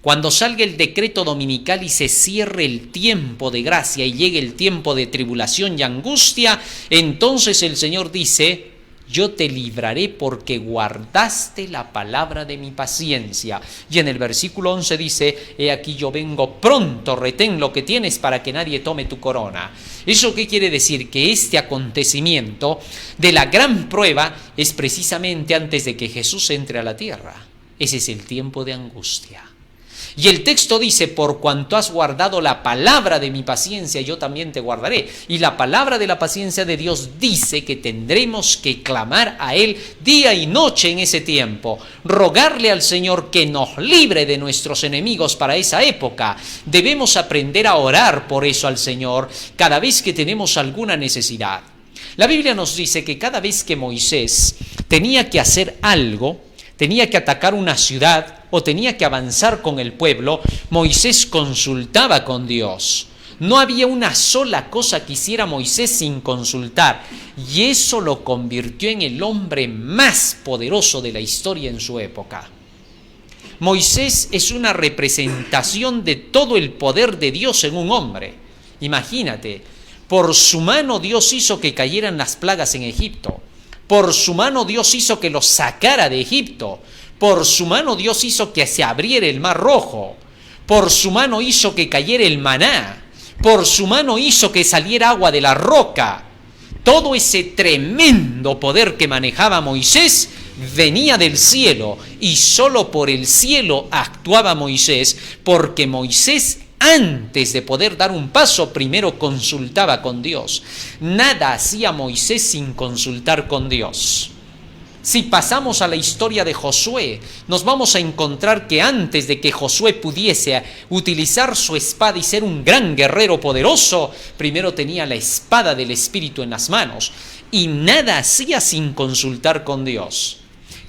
Cuando salga el decreto dominical y se cierre el tiempo de gracia y llegue el tiempo de tribulación y angustia, entonces el Señor dice: yo te libraré porque guardaste la palabra de mi paciencia. Y en el versículo 11 dice: he aquí yo vengo pronto, retén lo que tienes para que nadie tome tu corona. ¿Eso qué quiere decir? Que este acontecimiento de la gran prueba es precisamente antes de que Jesús entre a la tierra. Ese es el tiempo de angustia. Y el texto dice: por cuanto has guardado la palabra de mi paciencia, yo también te guardaré. Y la palabra de la paciencia de Dios dice que tendremos que clamar a Él día y noche en ese tiempo, rogarle al Señor que nos libre de nuestros enemigos para esa época. Debemos aprender a orar por eso al Señor cada vez que tenemos alguna necesidad. La Biblia nos dice que cada vez que Moisés tenía que hacer algo, tenía que atacar una ciudad o tenía que avanzar con el pueblo, Moisés consultaba con Dios. No había una sola cosa que hiciera Moisés sin consultar, y eso lo convirtió en el hombre más poderoso de la historia en su época. Moisés es una representación de todo el poder de Dios en un hombre. Imagínate, por su mano Dios hizo que cayeran las plagas en Egipto. Por su mano Dios hizo que los sacara de Egipto. Por su mano Dios hizo que se abriera el mar rojo. Por su mano hizo que cayera el maná. Por su mano hizo que saliera agua de la roca. Todo ese tremendo poder que manejaba Moisés venía del cielo, y solo por el cielo actuaba Moisés, porque Moisés, antes de poder dar un paso, primero consultaba con Dios. Nada hacía Moisés sin consultar con Dios. Si pasamos a la historia de Josué, nos vamos a encontrar que antes de que Josué pudiese utilizar su espada y ser un gran guerrero poderoso, primero tenía la espada del Espíritu en las manos, y nada hacía sin consultar con Dios.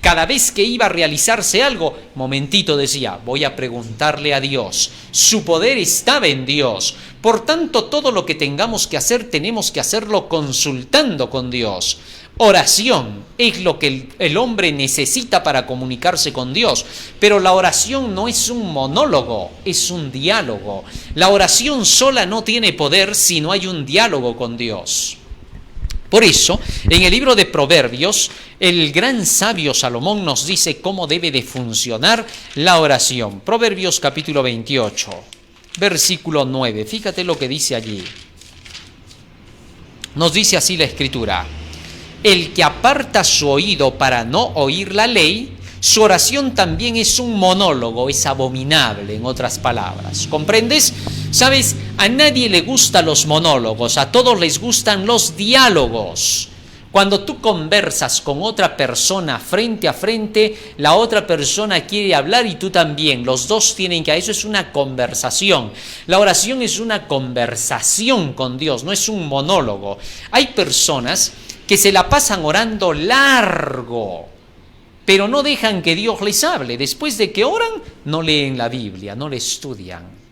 Cada vez que iba a realizarse algo, momentito decía: voy a preguntarle a Dios. Su poder estaba en Dios. Por tanto, todo lo que tengamos que hacer, tenemos que hacerlo consultando con Dios. Oración es lo que el hombre necesita para comunicarse con Dios. Pero la oración no es un monólogo, es un diálogo. La oración sola no tiene poder si no hay un diálogo con Dios. Por eso, en el libro de Proverbios, el gran sabio Salomón nos dice cómo debe de funcionar la oración. Proverbios capítulo 28, versículo 9. Fíjate lo que dice allí. Nos dice así la Escritura: el que aparta su oído para no oír la ley, su oración también es un monólogo, es abominable, en otras palabras. ¿Comprendes? ¿Sabes? A nadie le gustan los monólogos, a todos les gustan los diálogos. Cuando tú conversas con otra persona frente a frente, la otra persona quiere hablar y tú también. Los dos tienen que... Eso es una conversación. La oración es una conversación con Dios, no es un monólogo. Hay personas que se la pasan orando largo, pero no dejan que Dios les hable. Después de que oran, no leen la Biblia, no la estudian.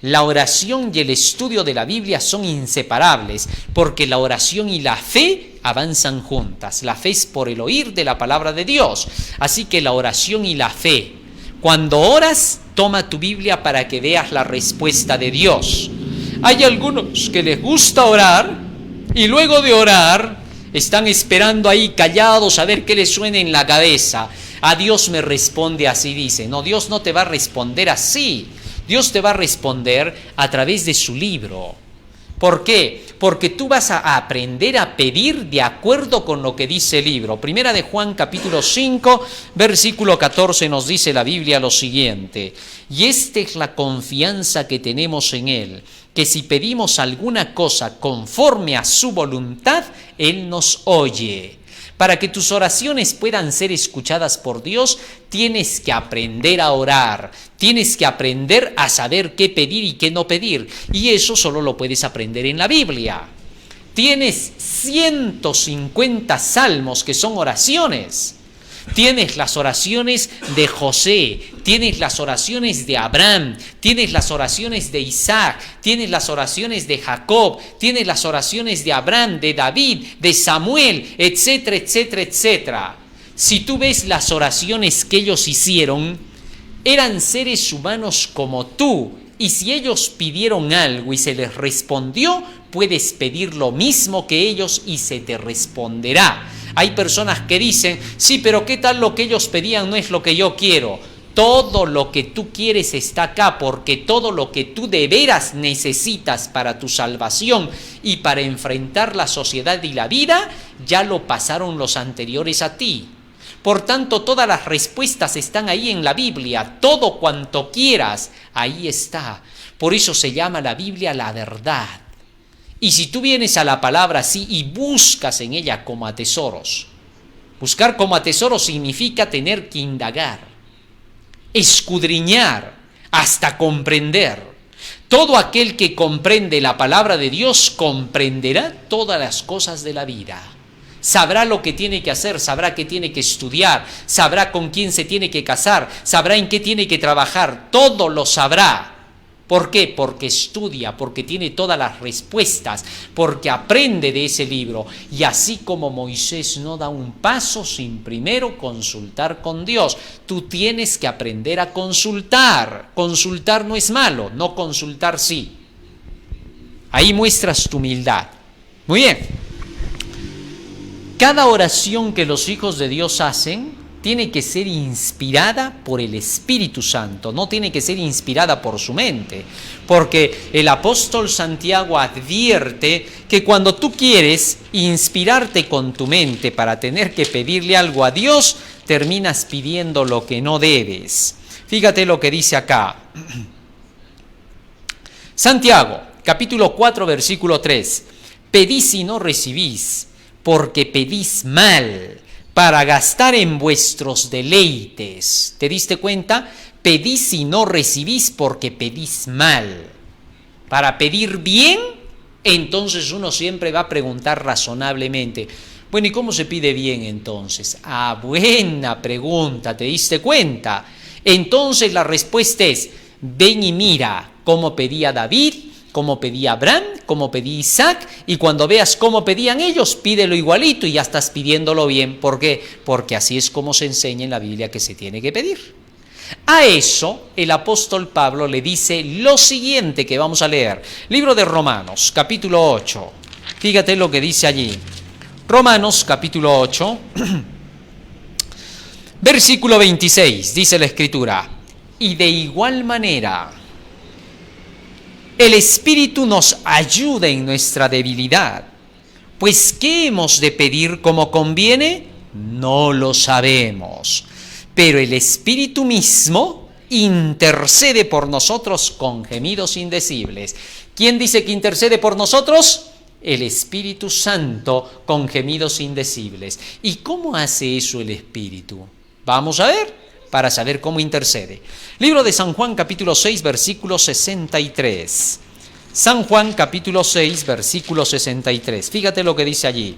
La oración y el estudio de la Biblia son inseparables, porque la oración y la fe avanzan juntas. La fe es por el oír de la palabra de Dios. Así que la oración y la fe. Cuando oras, toma tu Biblia para que veas la respuesta de Dios. Hay algunos que les gusta orar y luego de orar están esperando ahí callados a ver qué les suena en la cabeza. A Dios me responde así, dice. No, Dios no te va a responder así. Dios te va a responder a través de su libro. ¿Por qué? Porque tú vas a aprender a pedir de acuerdo con lo que dice el libro. Primera de Juan capítulo 5, versículo 14 nos dice la Biblia lo siguiente. Y esta es la confianza que tenemos en Él, que si pedimos alguna cosa conforme a su voluntad, Él nos oye. Para que tus oraciones puedan ser escuchadas por Dios, tienes que aprender a orar, tienes que aprender a saber qué pedir y qué no pedir. Y eso solo lo puedes aprender en la Biblia. Tienes 150 salmos que son oraciones. Tienes las oraciones de José, tienes las oraciones de Abraham, tienes las oraciones de Isaac, tienes las oraciones de Jacob, tienes las oraciones de Abraham, de David, de Samuel, etcétera, etcétera, etcétera. Si tú ves las oraciones que ellos hicieron, eran seres humanos como tú, y si ellos pidieron algo y se les respondió, puedes pedir lo mismo que ellos y se te responderá. Hay personas que dicen, sí, pero ¿qué tal lo que ellos pedían no es lo que yo quiero? Todo lo que tú quieres está acá, porque todo lo que tú de veras necesitas para tu salvación y para enfrentar la sociedad y la vida, ya lo pasaron los anteriores a ti. Por tanto, todas las respuestas están ahí en la Biblia. Todo cuanto quieras, ahí está. Por eso se llama la Biblia la verdad. Y si tú vienes a la palabra así y buscas en ella como a tesoros, buscar como a tesoros significa tener que indagar, escudriñar, hasta comprender. Todo aquel que comprende la palabra de Dios comprenderá todas las cosas de la vida. Sabrá lo que tiene que hacer, sabrá qué tiene que estudiar, sabrá con quién se tiene que casar, sabrá en qué tiene que trabajar, todo lo sabrá. ¿Por qué? Porque estudia, porque tiene todas las respuestas, porque aprende de ese libro. Y así como Moisés no da un paso sin primero consultar con Dios, tú tienes que aprender a consultar. Consultar no es malo, no consultar sí. Ahí muestras tu humildad. Muy bien. Cada oración que los hijos de Dios hacen tiene que ser inspirada por el Espíritu Santo, no tiene que ser inspirada por su mente, porque el apóstol Santiago advierte que cuando tú quieres inspirarte con tu mente para tener que pedirle algo a Dios, terminas pidiendo lo que no debes. Fíjate lo que dice acá. Santiago, capítulo 4, versículo 3. Pedís y no recibís, porque pedís mal, para gastar en vuestros deleites. ¿Te diste cuenta? Pedís y no recibís porque pedís mal. Para pedir bien, entonces uno siempre va a preguntar razonablemente. Bueno, ¿y cómo se pide bien entonces? Ah, buena pregunta, ¿te diste cuenta? Entonces la respuesta es, ven y mira cómo pedía David, cómo pedía Abraham, cómo pedía Isaac, y cuando veas cómo pedían ellos, pídelo igualito y ya estás pidiéndolo bien. ¿Por qué? Porque así es como se enseña en la Biblia que se tiene que pedir. A eso el apóstol Pablo le dice lo siguiente que vamos a leer. Libro de Romanos, capítulo 8. Fíjate lo que dice allí. Romanos, capítulo 8, versículo 26, dice la Escritura. Y de igual manera, el Espíritu nos ayuda en nuestra debilidad. Pues, ¿qué hemos de pedir como conviene? No lo sabemos. Pero el Espíritu mismo intercede por nosotros con gemidos indecibles. ¿Quién dice que intercede por nosotros? El Espíritu Santo con gemidos indecibles. ¿Y cómo hace eso el Espíritu? Vamos a ver, para saber cómo intercede. Libro de San Juan, capítulo 6, versículo 63. San Juan, capítulo 6, versículo 63. Fíjate lo que dice allí.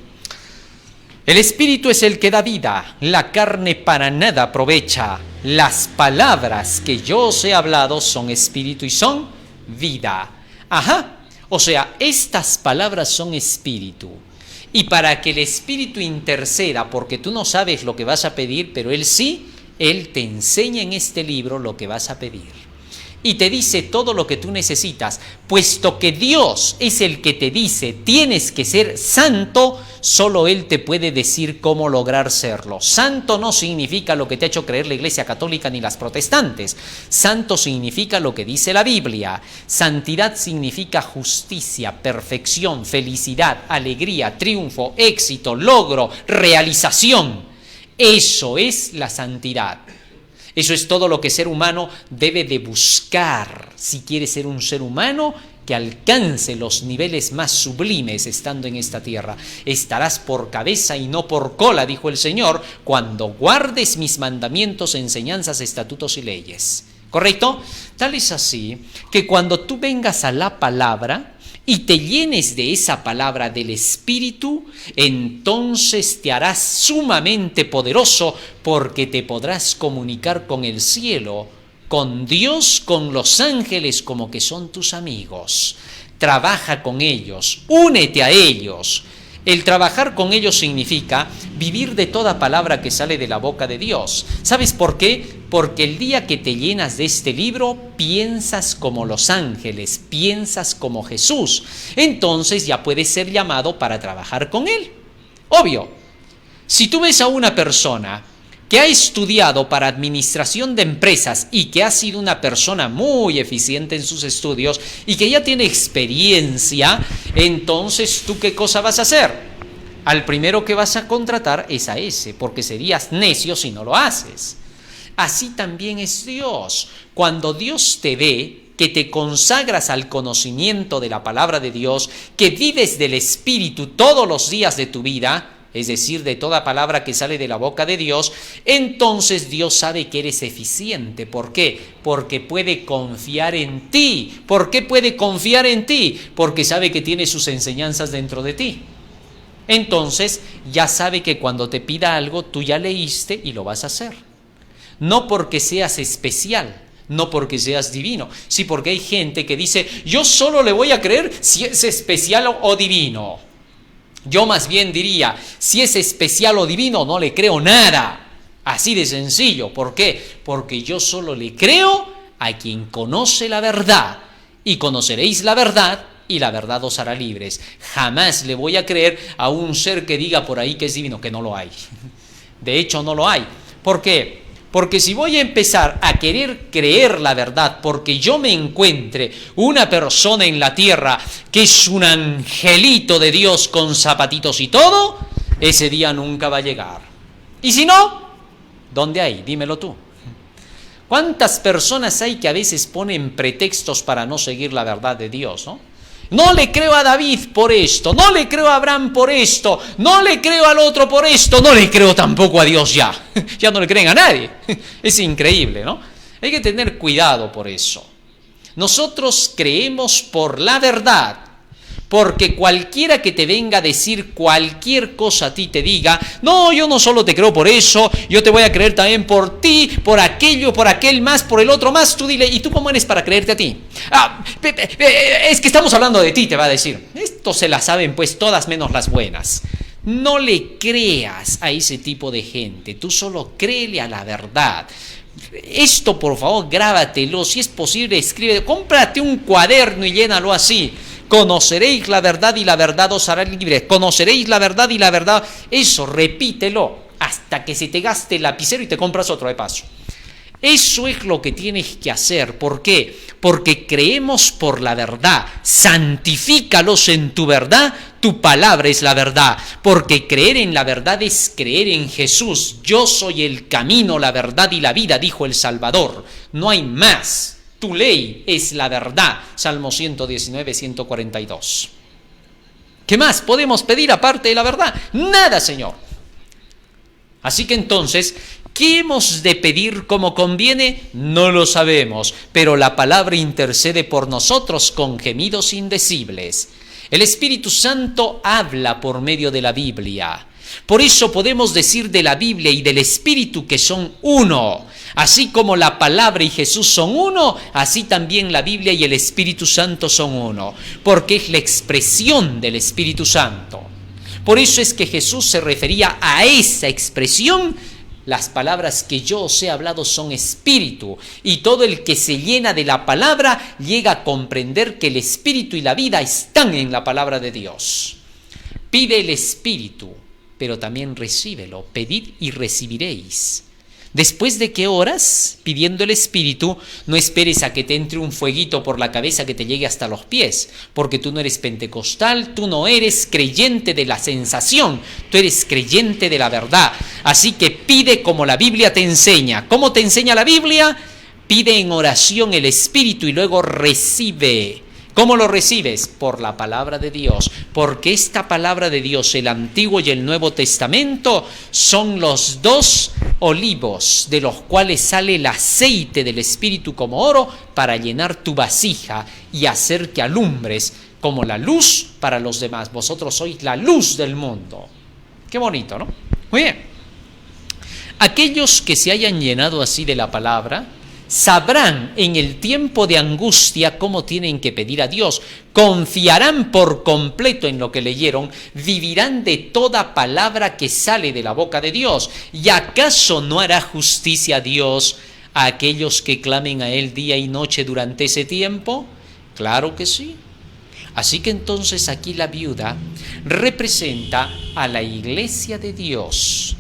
El Espíritu es el que da vida, la carne para nada aprovecha. Las palabras que yo os he hablado son espíritu y son vida. Ajá, o sea, estas palabras son espíritu. Y para que el Espíritu interceda, porque tú no sabes lo que vas a pedir, pero Él sí, Él te enseña en este libro lo que vas a pedir. Y te dice todo lo que tú necesitas, puesto que Dios es el que te dice tienes que ser santo, solo Él te puede decir cómo lograr serlo. Santo no significa lo que te ha hecho creer la Iglesia Católica ni las protestantes. Santo significa lo que dice la Biblia. Santidad significa justicia, perfección, felicidad, alegría, triunfo, éxito, logro, realización. Eso es la santidad. Eso es todo lo que ser humano debe de buscar si quiere ser un ser humano que alcance los niveles más sublimes estando en esta tierra. Estarás por cabeza y no por cola, dijo el Señor, cuando guardes mis mandamientos, enseñanzas, estatutos y leyes. ¿Correcto? Tal es así que cuando tú vengas a la palabra y te llenes de esa palabra del Espíritu, entonces te harás sumamente poderoso porque te podrás comunicar con el cielo, con Dios, con los ángeles como que son tus amigos. Trabaja con ellos, únete a ellos. El trabajar con ellos significa vivir de toda palabra que sale de la boca de Dios. ¿Sabes por qué? Porque el día que te llenas de este libro, piensas como los ángeles, piensas como Jesús. Entonces ya puedes ser llamado para trabajar con Él. Obvio, si tú ves a una persona que ha estudiado para administración de empresas y que ha sido una persona muy eficiente en sus estudios y que ya tiene experiencia, entonces ¿tú qué cosa vas a hacer? Al primero que vas a contratar es a ese, porque serías necio si no lo haces. Así también es Dios. Cuando Dios te ve, que te consagras al conocimiento de la palabra de Dios, que vives del Espíritu todos los días de tu vida, es decir, de toda palabra que sale de la boca de Dios, entonces Dios sabe que eres eficiente. ¿Por qué? Porque puede confiar en ti. ¿Por qué puede confiar en ti? Porque sabe que tiene sus enseñanzas dentro de ti. Entonces ya sabe que cuando te pida algo, tú ya leíste y lo vas a hacer. No porque seas especial, no porque seas divino. Sí, porque hay gente que dice, yo solo le voy a creer si es especial o divino. Yo más bien diría, si es especial o divino, no le creo nada. Así de sencillo. ¿Por qué? Porque yo solo le creo a quien conoce la verdad. Y conoceréis la verdad, y la verdad os hará libres. Jamás le voy a creer a un ser que diga por ahí que es divino, que no lo hay. De hecho, no lo hay. ¿Por qué? Porque si voy a empezar a querer creer la verdad porque yo me encuentre una persona en la tierra que es un angelito de Dios con zapatitos y todo, ese día nunca va a llegar. Y si no, ¿dónde hay? Dímelo tú. ¿Cuántas personas hay que a veces ponen pretextos para no seguir la verdad de Dios, ¿no? No le creo a David por esto, no le creo a Abraham por esto, no le creo al otro por esto, no le creo tampoco a Dios ya. Ya no le creen a nadie. Es increíble, ¿no? Hay que tener cuidado por eso. Nosotros creemos por la verdad, porque cualquiera que te venga a decir cualquier cosa a ti te diga, no, yo no solo te creo por eso, yo te voy a creer también por ti, por aquello, por aquel más, por el otro más, tú dile, ¿y tú cómo eres para creerte a ti? Es que estamos hablando de ti, te va a decir. Esto se la saben pues todas menos las buenas. No le creas a ese tipo de gente, tú solo créele a la verdad. Esto por favor grábatelo, si es posible escribe, cómprate un cuaderno y llénalo así. Conoceréis la verdad y la verdad os hará libres. Conoceréis la verdad y la verdad. Eso, repítelo hasta que se te gaste el lapicero y te compras otro de paso. Eso es lo que tienes que hacer. ¿Por qué? Porque creemos por la verdad. Santifícalos en tu verdad. Tu palabra es la verdad. Porque creer en la verdad es creer en Jesús. Yo soy el camino, la verdad y la vida, dijo el Salvador. No hay más. Tu ley es la verdad. Salmo 119, 142. ¿Qué más podemos pedir aparte de la verdad? Nada, Señor. Así que entonces, ¿qué hemos de pedir como conviene? No lo sabemos, pero la palabra intercede por nosotros con gemidos indecibles. El Espíritu Santo habla por medio de la Biblia. Por eso podemos decir de la Biblia y del Espíritu que son uno. Así como la palabra y Jesús son uno, así también la Biblia y el Espíritu Santo son uno, porque es la expresión del Espíritu Santo. Por eso es que Jesús se refería a esa expresión. Las palabras que yo os he hablado son espíritu, y todo el que se llena de la palabra llega a comprender que el espíritu y la vida están en la palabra de Dios. Pide el espíritu, pero también recíbelo. Pedid y recibiréis. Después de que oras pidiendo el Espíritu, no esperes a que te entre un fueguito por la cabeza que te llegue hasta los pies, porque tú no eres pentecostal, tú no eres creyente de la sensación, tú eres creyente de la verdad. Así que pide como la Biblia te enseña. ¿Cómo te enseña la Biblia? Pide en oración el Espíritu y luego recibe. ¿Cómo lo recibes? Por la palabra de Dios, porque esta palabra de Dios, el Antiguo y el Nuevo Testamento, son los dos olivos de los cuales sale el aceite del Espíritu como oro para llenar tu vasija y hacer que alumbres como la luz para los demás. Vosotros sois la luz del mundo. Qué bonito, ¿no? Muy bien. Aquellos que se hayan llenado así de la palabra sabrán en el tiempo de angustia cómo tienen que pedir a Dios, confiarán por completo en lo que leyeron, vivirán de toda palabra que sale de la boca de Dios. ¿Y acaso no hará justicia a Dios a aquellos que clamen a Él día y noche durante ese tiempo? Claro que sí. Así que entonces aquí la viuda representa a la iglesia de Dios,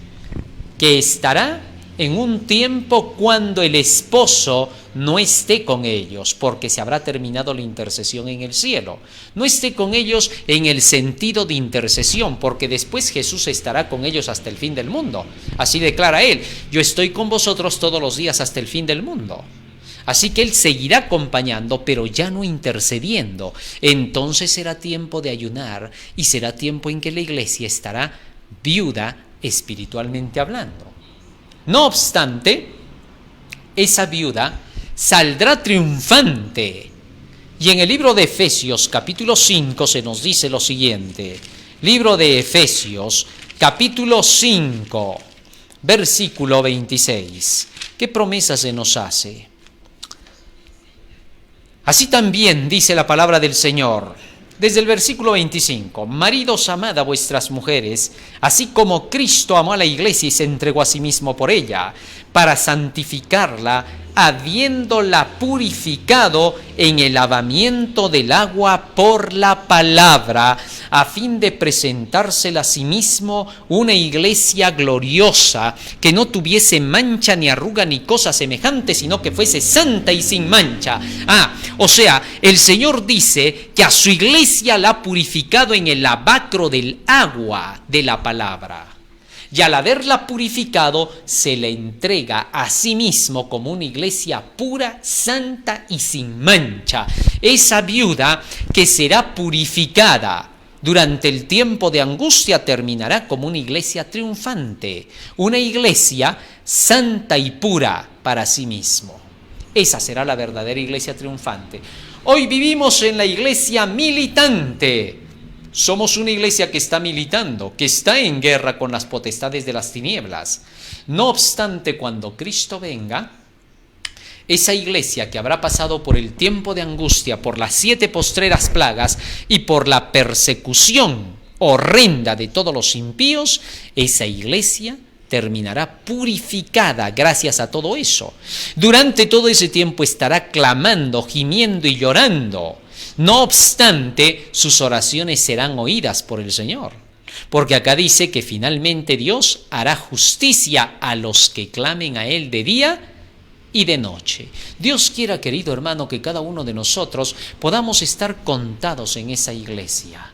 que estará en un tiempo cuando el esposo no esté con ellos, porque se habrá terminado la intercesión en el cielo. No esté con ellos en el sentido de intercesión, porque después Jesús estará con ellos hasta el fin del mundo. Así declara Él: yo estoy con vosotros todos los días hasta el fin del mundo. Así que Él seguirá acompañando, pero ya no intercediendo. Entonces será tiempo de ayunar y será tiempo en que la iglesia estará viuda espiritualmente hablando. No obstante, esa viuda saldrá triunfante. Y en el libro de Efesios, capítulo 5, se nos dice lo siguiente. Libro de Efesios, capítulo 5, versículo 26. ¿Qué promesa se nos hace? Así también dice la palabra del Señor. Desde el versículo 25, maridos, amad a vuestras mujeres, así como Cristo amó a la iglesia y se entregó a sí mismo por ella, para santificarla, habiéndola purificado en el lavamiento del agua por la palabra, a fin de presentársela a sí mismo una iglesia gloriosa, que no tuviese mancha ni arruga ni cosa semejante, sino que fuese santa y sin mancha. O sea, el Señor dice que a su iglesia la ha purificado en el lavacro del agua de la palabra. Y al haberla purificado, se le entrega a sí mismo como una iglesia pura, santa y sin mancha. Esa viuda que será purificada durante el tiempo de angustia terminará como una iglesia triunfante, una iglesia santa y pura para sí mismo. Esa será la verdadera iglesia triunfante. Hoy vivimos en la iglesia militante. Somos una iglesia que está militando, que está en guerra con las potestades de las tinieblas. No obstante, cuando Cristo venga, esa iglesia que habrá pasado por el tiempo de angustia, por las 7 postreras plagas y por la persecución horrenda de todos los impíos, esa iglesia terminará purificada gracias a todo eso. Durante todo ese tiempo estará clamando, gimiendo y llorando. No obstante, sus oraciones serán oídas por el Señor, porque acá dice que finalmente Dios hará justicia a los que clamen a Él de día y de noche. Dios quiera, querido hermano, que cada uno de nosotros podamos estar contados en esa iglesia.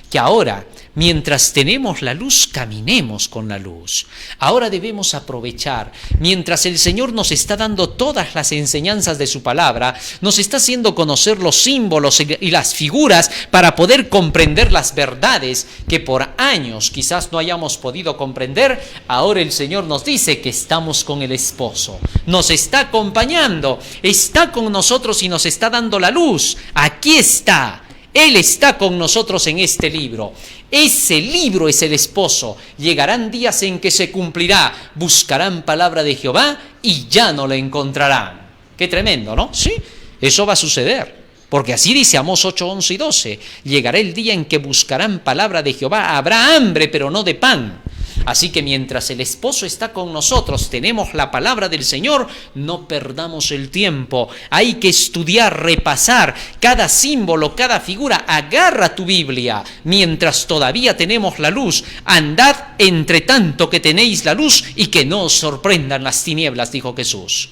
Que ahora, mientras tenemos la luz, caminemos con la luz. Ahora debemos aprovechar, mientras el Señor nos está dando todas las enseñanzas de su palabra, nos está haciendo conocer los símbolos y las figuras para poder comprender las verdades que por años quizás no hayamos podido comprender. Ahora el Señor nos dice que estamos con el esposo, nos está acompañando, está con nosotros y nos está dando la luz. Aquí está. Él está con nosotros en este libro. Ese libro es el esposo. Llegarán días en que se cumplirá. Buscarán palabra de Jehová y ya no la encontrarán. Qué tremendo, ¿no? Sí, eso va a suceder. Porque así dice Amós 8, 11 y 12. Llegará el día en que buscarán palabra de Jehová. Habrá hambre, pero no de pan. Así que mientras el esposo está con nosotros, tenemos la palabra del Señor, no perdamos el tiempo. Hay que estudiar, repasar cada símbolo, cada figura. Agarra tu Biblia mientras todavía tenemos la luz. Andad entre tanto que tenéis la luz y que no os sorprendan las tinieblas, dijo Jesús.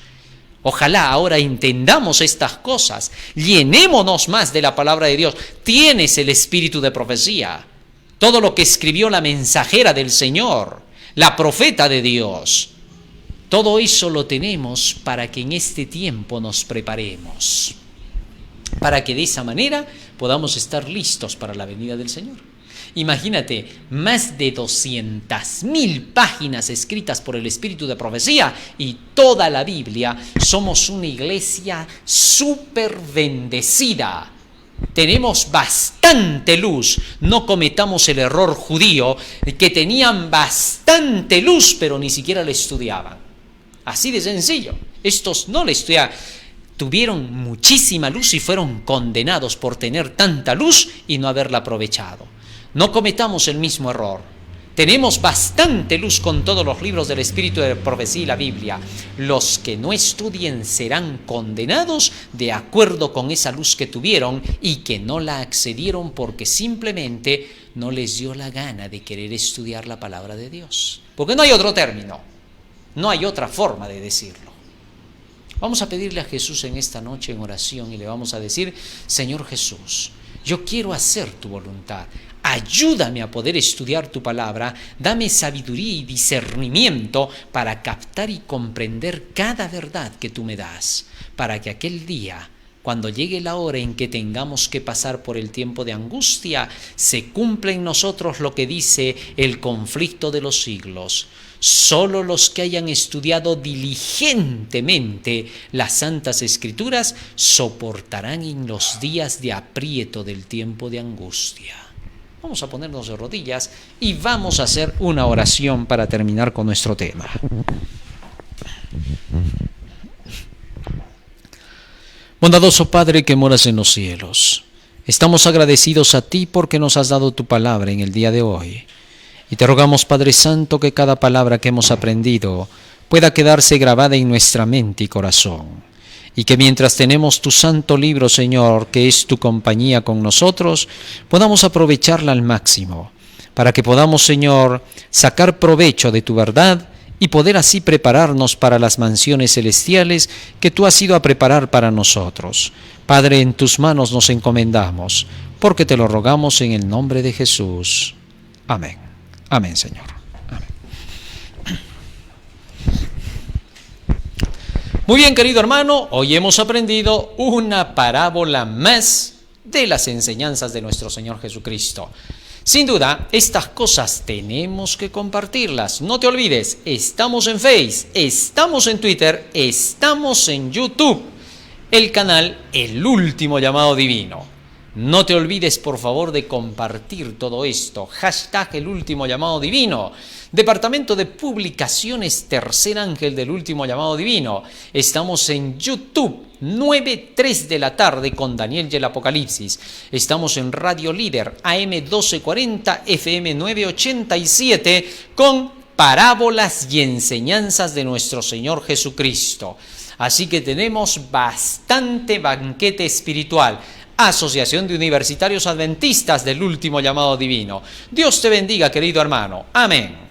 Ojalá ahora entendamos estas cosas, llenémonos más de la palabra de Dios. Tienes el espíritu de profecía, todo lo que escribió la mensajera del Señor, la profeta de Dios. Todo eso lo tenemos para que en este tiempo nos preparemos, para que de esa manera podamos estar listos para la venida del Señor. Imagínate, más de 200.000 páginas escritas por el Espíritu de Profecía y toda la Biblia. Somos una iglesia súper bendecida. Tenemos bastante luz. No cometamos el error judío que tenían bastante luz, pero ni siquiera la estudiaban. Así de sencillo. Estos no la estudiaban. Tuvieron muchísima luz y fueron condenados por tener tanta luz y no haberla aprovechado. No cometamos el mismo error. Tenemos bastante luz con todos los libros del Espíritu de Profecía y la Biblia. Los que no estudien serán condenados de acuerdo con esa luz que tuvieron y que no la accedieron porque simplemente no les dio la gana de querer estudiar la palabra de Dios. Porque no hay otro término, no hay otra forma de decirlo. Vamos a pedirle a Jesús en esta noche en oración y le vamos a decir: Señor Jesús, yo quiero hacer tu voluntad. Ayúdame a poder estudiar tu palabra, dame sabiduría y discernimiento para captar y comprender cada verdad que tú me das, para que aquel día, cuando llegue la hora en que tengamos que pasar por el tiempo de angustia, se cumpla en nosotros lo que dice el conflicto de los siglos. Solo los que hayan estudiado diligentemente las Santas Escrituras soportarán en los días de aprieto del tiempo de angustia. Vamos a ponernos de rodillas y vamos a hacer una oración para terminar con nuestro tema. Bondadoso Padre que moras en los cielos, estamos agradecidos a ti porque nos has dado tu palabra en el día de hoy. Y te rogamos, Padre Santo, que cada palabra que hemos aprendido pueda quedarse grabada en nuestra mente y corazón. Y que mientras tenemos tu santo libro, Señor, que es tu compañía con nosotros, podamos aprovecharla al máximo, para que podamos, Señor, sacar provecho de tu verdad y poder así prepararnos para las mansiones celestiales que tú has ido a preparar para nosotros. Padre, en tus manos nos encomendamos, porque te lo rogamos en el nombre de Jesús. Amén. Amén, Señor. Amén. Muy bien, querido hermano, hoy hemos aprendido una parábola más de las enseñanzas de nuestro Señor Jesucristo. Sin duda, estas cosas tenemos que compartirlas. No te olvides, estamos en Face, estamos en Twitter, estamos en YouTube, el canal El Último Llamado Divino. No te olvides, por favor, de compartir todo esto. Hashtag El Último Llamado Divino. Departamento de Publicaciones Tercer Ángel del Último Llamado Divino. Estamos en YouTube, 9:03 de la tarde con Daniel y el Apocalipsis. Estamos en Radio Líder, AM 1240, FM 987, con parábolas y enseñanzas de nuestro Señor Jesucristo. Así que tenemos bastante banquete espiritual. Asociación de Universitarios Adventistas del Último Llamado Divino. Dios te bendiga, querido hermano. Amén.